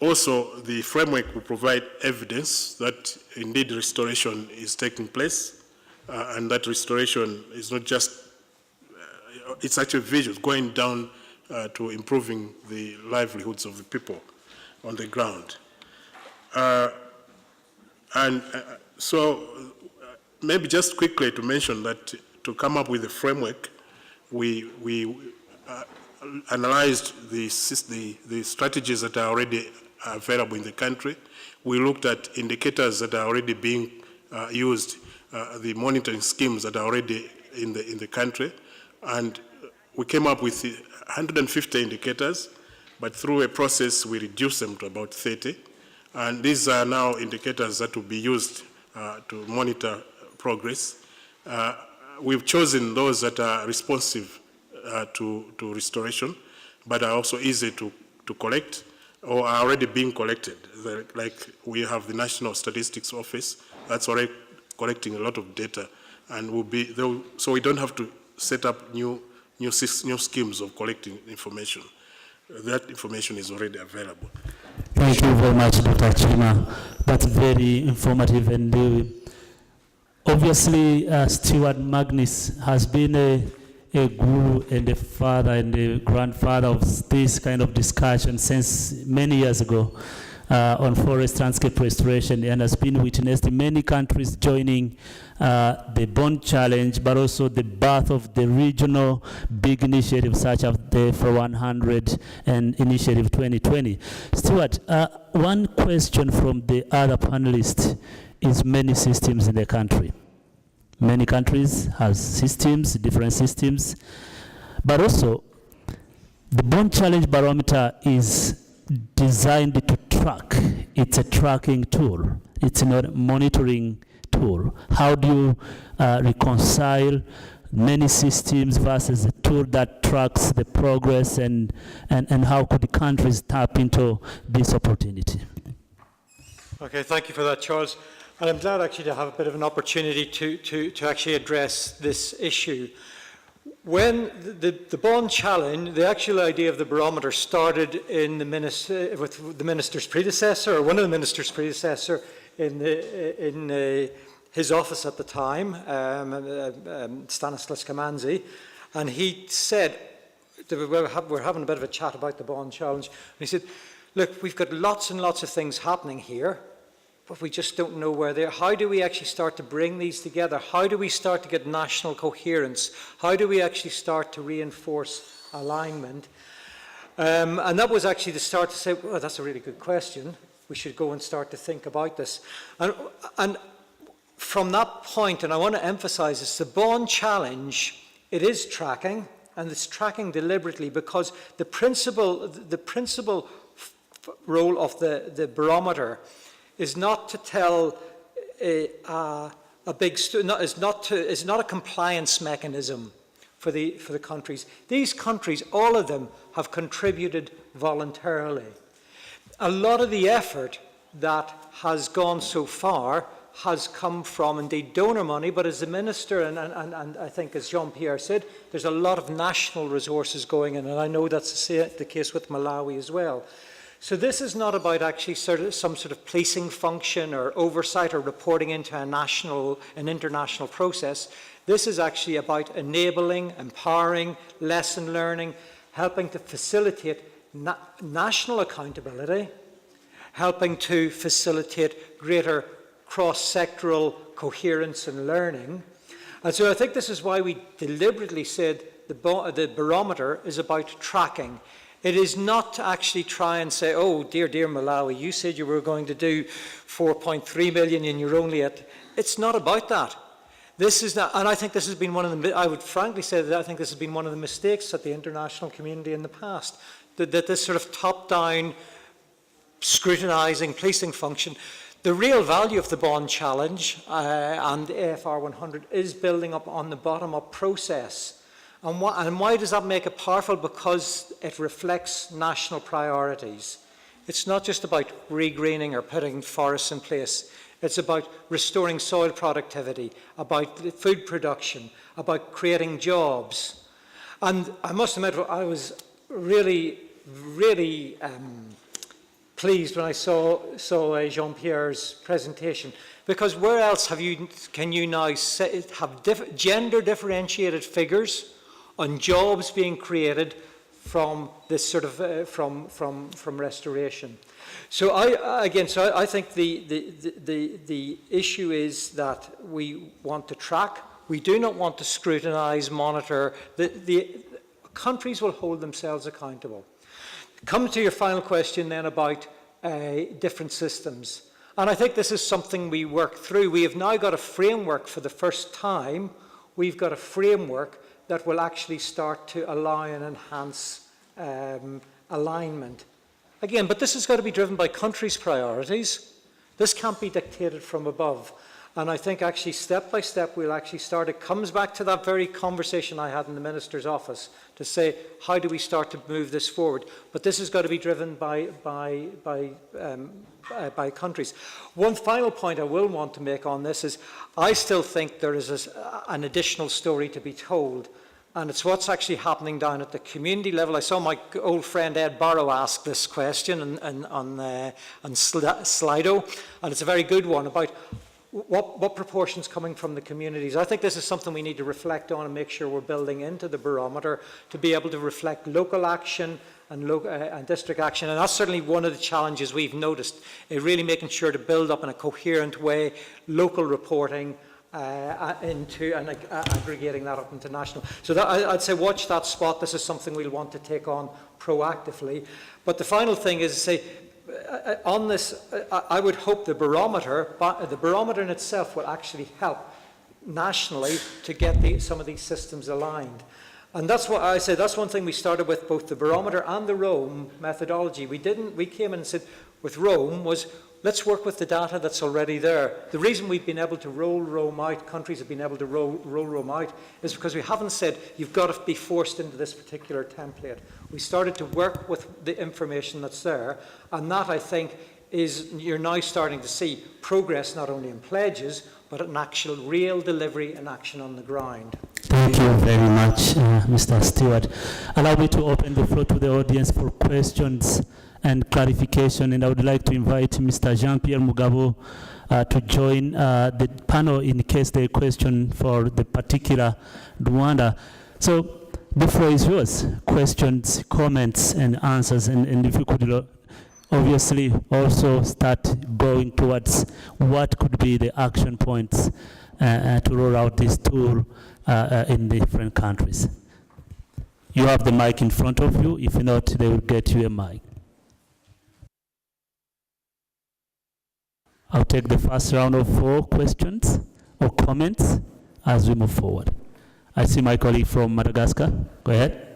Also, the framework will provide evidence that indeed restoration is taking place, and that restoration is not just, it's actually visual, going down to improving the livelihoods of the people on the ground. So maybe just quickly to mention that to come up with a framework, we analyzed the strategies that are already available in the country. We looked at indicators that are already being used, the monitoring schemes that are already in the country, and we came up with 150 indicators, but through a process we reduced them to about 30, and these are now indicators that will be used to monitor progress. We've chosen those that are responsive to restoration, but are also easy to collect or are already being collected. Like we have the National Statistics Office that's already collecting a lot of data, and so we don't have to set up new schemes of collecting information. That information is already available. Thank you very much, Dr. Chima. That's very informative, and obviously Stuart Magnus has been a guru and a father and a grandfather of this kind of discussion since many years ago on forest landscape restoration, and has been witnessed in many countries joining the Bonn Challenge, but also the birth of the regional big initiatives such as the For 100 and Initiative 2020. Stuart, one question from the other panelists is many systems in the country. Many countries have systems, different systems, but also the Bonn Challenge Barometer is designed to track. It's a tracking tool. It's not a monitoring tool. How do you reconcile many systems versus a tool that tracks the progress, and how could the countries tap into this opportunity? Okay, thank you for that, Charles. And I'm glad actually to have a bit of an opportunity to actually address this issue. When the Bonn Challenge, the actual idea of the barometer started in with the minister's predecessor, or one of the minister's predecessor, in his office at the time, Stanislas Kamanzi, and he said, we're having a bit of a chat about the Bonn challenge, and he said, look, we've got lots and lots of things happening here, but we just don't know where they are. How do we actually start to bring these together? How do we start to get national coherence? How do we actually start to reinforce alignment? And that was actually the start to say, well, that's a really good question. We should go and start to think about this. And from that point, and I want to emphasize this, the Bonn challenge, it is tracking, and it's tracking deliberately because the principal role of the barometer is not to tell is not a compliance mechanism for the countries. These countries, all of them, have contributed voluntarily. A lot of the effort that has gone so far has come from, indeed, donor money, but as the Minister and I think as Jean-Pierre said, there's a lot of national resources going in, and I know that's the case with Malawi as well. So this is not about actually some sort of policing function or oversight or reporting into an international process. This is actually about enabling, empowering, lesson learning, helping to facilitate national accountability, helping to facilitate greater cross-sectoral coherence and learning. And so I think this is why we deliberately said the barometer is about tracking. It is not to actually try and say, oh, dear Malawi, you said you were going to do 4.3 million and you're only at... It's not about that. This is not, and I think this has been one of the, I would frankly say that I think this has been one of the mistakes at the international community in the past, that this sort of top-down scrutinising, policing function. The real value of the Bonn challenge and the AFR 100 is building up on the bottom-up process. And why does that make it powerful? Because it reflects national priorities. It's not just about regreening or putting forests in place. It's about restoring soil productivity, about food production, about creating jobs. And I must admit, I was really pleased when I saw Jean-Pierre's presentation, because where else can you now have gender differentiated figures on jobs being created from this sort of from restoration? So I think the issue is that we want to track. We do not want to scrutinise, monitor. The countries will hold themselves accountable. Come to your final question then about different systems. And I think this is something we work through. We have now got a framework for the first time. We've got a framework that will actually start to allow and enhance alignment. Again, but this has got to be driven by countries' priorities. This can't be dictated from above. And I think actually step by step we'll actually start. It comes back to that very conversation I had in the Minister's office to say, how do we start to move this forward? But this has got to be driven by countries. One final point I will want to make on this is I still think there is an additional story to be told. And it's what's actually happening down at the community level. I saw my old friend Ed Barrow ask this question on Slido, and it's a very good one about what proportion's coming from the communities. I think this is something we need to reflect on and make sure we're building into the barometer to be able to reflect local action and district action. And that's certainly one of the challenges we've noticed, really making sure to build up in a coherent way local reporting into and aggregating that up into national. So I'd say watch that spot. This is something we'll want to take on proactively. But the final thing is to say, on this, I would hope the barometer in itself will actually help nationally to get some of these systems aligned. And that's what I say, that's one thing we started with, both the barometer and the Rome methodology. We came in and said, with Rome was, let's work with the data that's already there. The reason we've been able to roll Rome out, countries have been able to roll Rome out, is because we haven't said you've got to be forced into this particular template. We started to work with the information that's there, and that, I think, is you're now starting to see progress not only in pledges, but in actual real delivery and action on the ground. Thank you very much, Mr. Stewart. Allow me to open the floor to the audience for questions and clarification, and I would like to invite Mr. Jean-Pierre Mugabo to join the panel in case there are questions for the particular Rwanda. So the floor is yours. Questions, comments, and answers, and if you could obviously also start going towards what could be the action points to roll out this tool in different countries. You have the mic in front of you. If not, they will get you a mic. I'll take the first round of 4 questions or comments as we move forward. I see my colleague from Madagascar. Go ahead.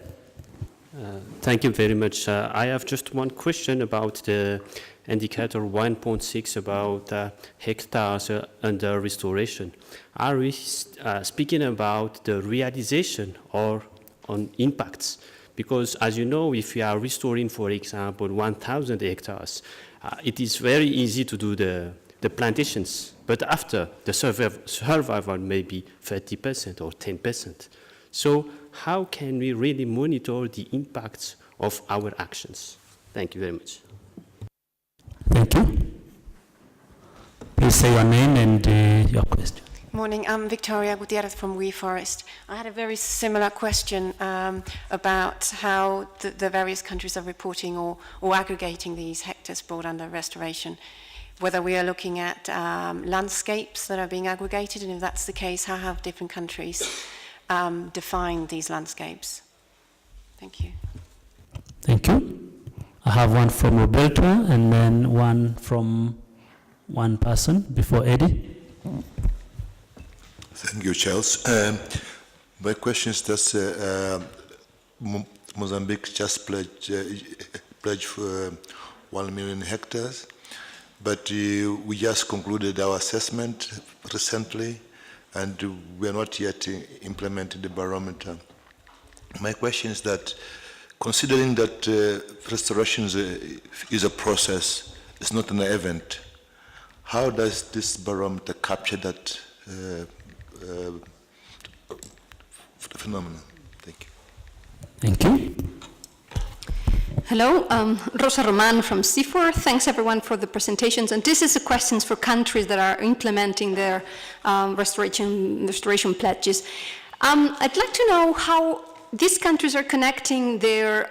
Thank you very much. I have just one question about the indicator 1.6 about hectares under restoration. Are we speaking about the realization or on impacts? Because as you know, if we are restoring, for example, 1,000 hectares, it is very easy to do the plantations, but after the survival may be 30% or 10%. So how can we really monitor the impacts of our actions? Thank you very much. Thank you. Please say your name and your question. Morning, I'm Victoria Gutierrez from WeForest. I had a very similar question about how the various countries are reporting or aggregating these hectares brought under restoration. Whether we are looking at landscapes that are being aggregated, and if that's the case, how have different countries defined these landscapes? Thank you. Thank you. I have one from Roberto and then one from one person before Eddie. Thank you, Charles. My question is just Mozambique just pledged for 1 million hectares, but we just concluded our assessment recently, and we are not yet implementing the barometer. My question is that, considering that restoration is a process, it's not an event, how does this barometer capture that phenomenon? Thank you. Thank you. Hello, Rosa Roman from CIFOR. Thanks everyone for the presentations. And this is a question for countries that are implementing their restoration pledges. I'd like to know how these countries are connecting their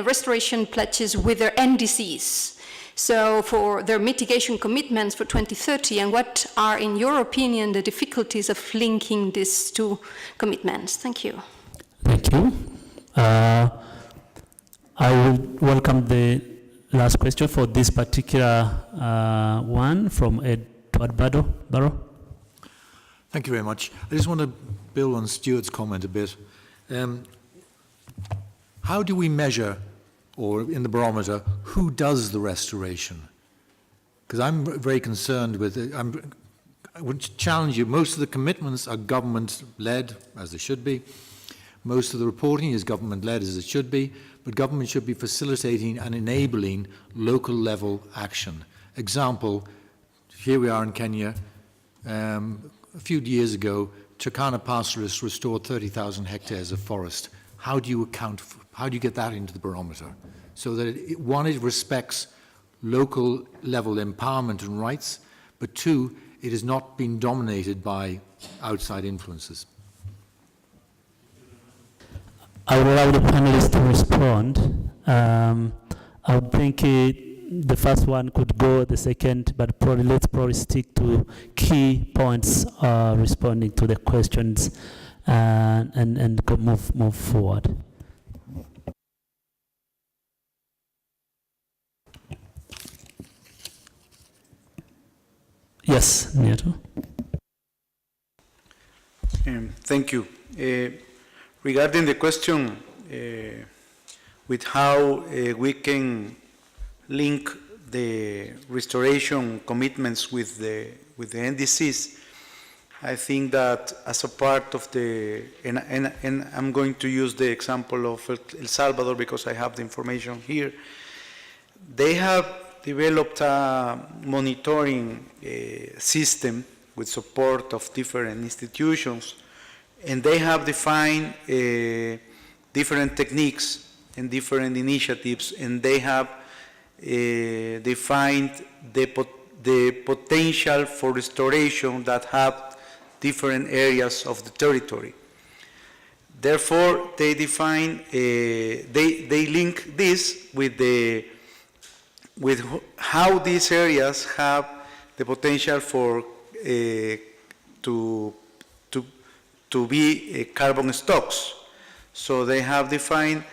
restoration pledges with their NDCs. So for their mitigation commitments for 2030, and what are, in your opinion, the difficulties of linking these two commitments? Thank you. Thank you. I would welcome the last question for this particular one from Edward Barrow. Thank you very much. I just want to build on Stuart's comment a bit. How do we measure, or in the barometer, who does the restoration? Because I'm very concerned with it. I would challenge you, most of the commitments are government-led, as they should be. Most of the reporting is government-led, as it should be, but government should be facilitating and enabling local-level action. Example, here we are in Kenya. A few years ago, Turkana pastoralists restored 30,000 hectares of forest. How do you get that into the barometer? So that it respects local level empowerment and rights, but 2, it has not been dominated by outside influences. I would allow the panelists to respond. I would think the first one could go, the second, but let's stick to key points responding to the questions and move forward. Yes, Nieto. Thank you. Regarding the question with how we can link the restoration commitments with the NDCs, I think that as a part of the, and I'm going to use the example of El Salvador because I have the information here. They have developed a monitoring system with support of different institutions, and they have defined different techniques and different initiatives, and they have defined the potential for restoration that have different areas of the territory. Therefore, they define, they link this with how these areas have the potential for to be carbon stocks. So they have defined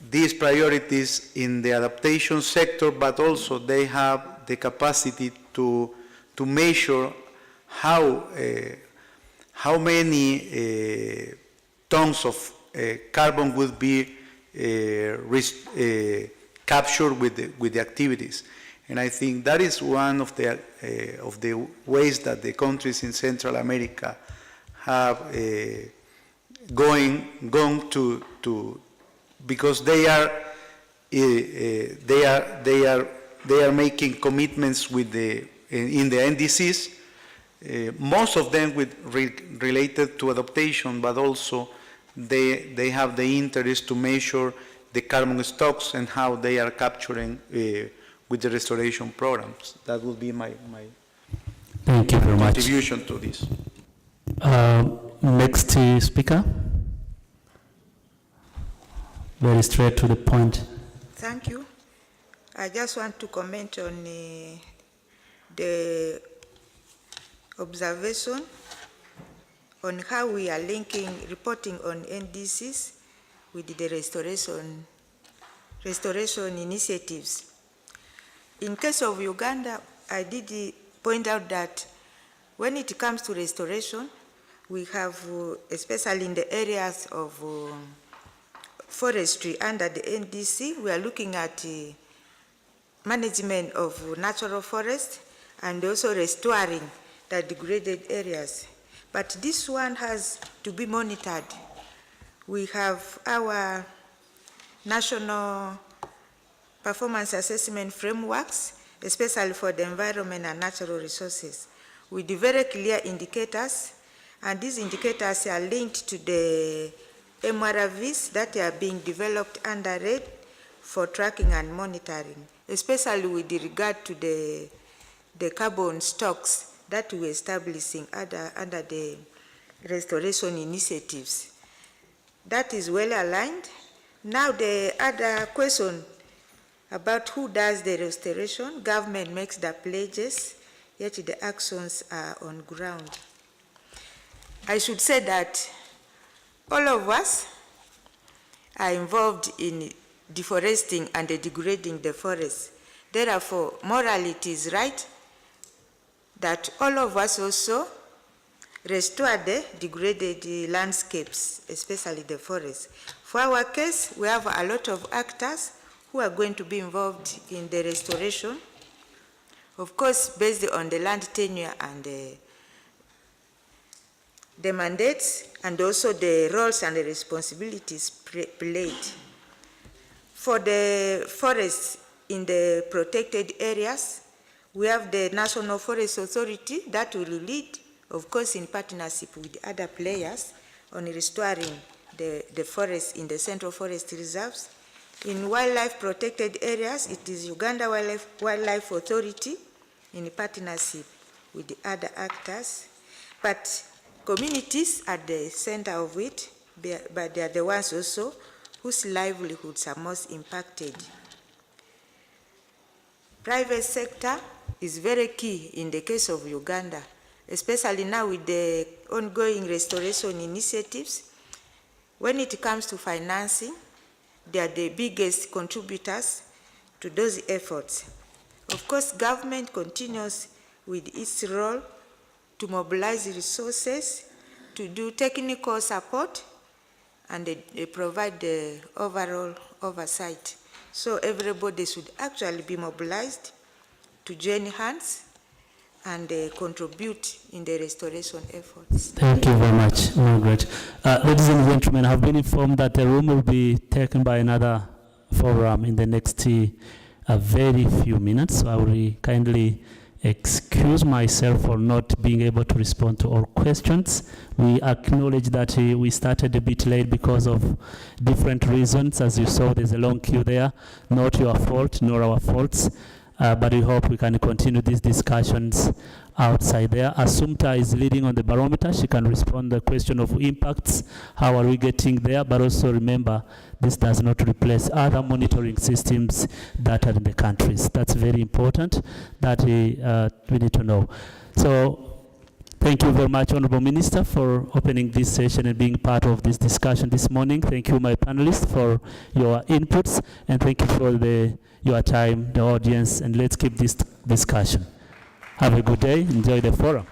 these priorities in the adaptation sector, but also they have the capacity to measure how many tons of carbon would be captured with the activities. And I think that is one of the ways that the countries in Central America have gone to, because they are making commitments with in the NDCs, most of them related to adaptation, but also they have the interest to measure the carbon stocks and how they are capturing with the restoration programs. That would be my Thank you very much. contribution to this. Next speaker. Very straight to the point. Thank you. I just want to comment on the observation on how we are linking reporting on NDCs with the restoration initiatives. In case of Uganda, I did point out that when it comes to restoration, we have, especially in the areas of forestry under the NDC, we are looking at management of natural forests and also restoring the degraded areas. But this one has to be monitored. We have our national performance assessment frameworks, especially for the environment and natural resources, with the very clear indicators, and these indicators are linked to the MRVs that are being developed under RED for tracking and monitoring, especially with regard to the carbon stocks that we're establishing under the restoration initiatives. That is well aligned. Now the other question about who does the restoration, government makes the pledges, yet the actions are on ground. I should say that all of us are involved in deforesting and degrading the forest. Therefore, morally it is right that all of us also restore the degraded landscapes, especially the forest. For our case, we have a lot of actors who are going to be involved in the restoration, of course, based on the land tenure and the mandates, and also the roles and the responsibilities played. For the forests in the protected areas, we have the National Forest Authority that will lead, of course, in partnership with other players on restoring the forests in the Central Forest Reserves. In wildlife protected areas, it is Uganda Wildlife Authority in partnership with the other actors. But communities are the center of it, but they are the ones also whose livelihoods are most impacted. Private sector is very key in the case of Uganda, especially now with the ongoing restoration initiatives. When it comes to financing, they are the biggest contributors to those efforts. Of course, government continues with its role to mobilize resources, to do technical support, and they provide the overall oversight. So everybody should actually be mobilized to join hands and contribute in the restoration efforts. Thank you very much, Margaret. Ladies and gentlemen, I have been informed that the room will be taken by another forum in the next very few minutes. So I will kindly excuse myself for not being able to respond to all questions. We acknowledge that we started a bit late because of different reasons. As you saw, there's a long queue there. Not your fault, nor our faults. But we hope we can continue these discussions outside there. Assumpta is leading on the barometer. She can respond to the question of impacts. How are we getting there? But also remember, this does not replace other monitoring systems that are in the countries. That's very important that we need to know. So thank you very much, Honorable Minister, for opening this session and being part of this discussion this morning. Thank you, my panelists, for your inputs, and thank you for your time, the audience, and let's keep this discussion. Have a good day. Enjoy the forum.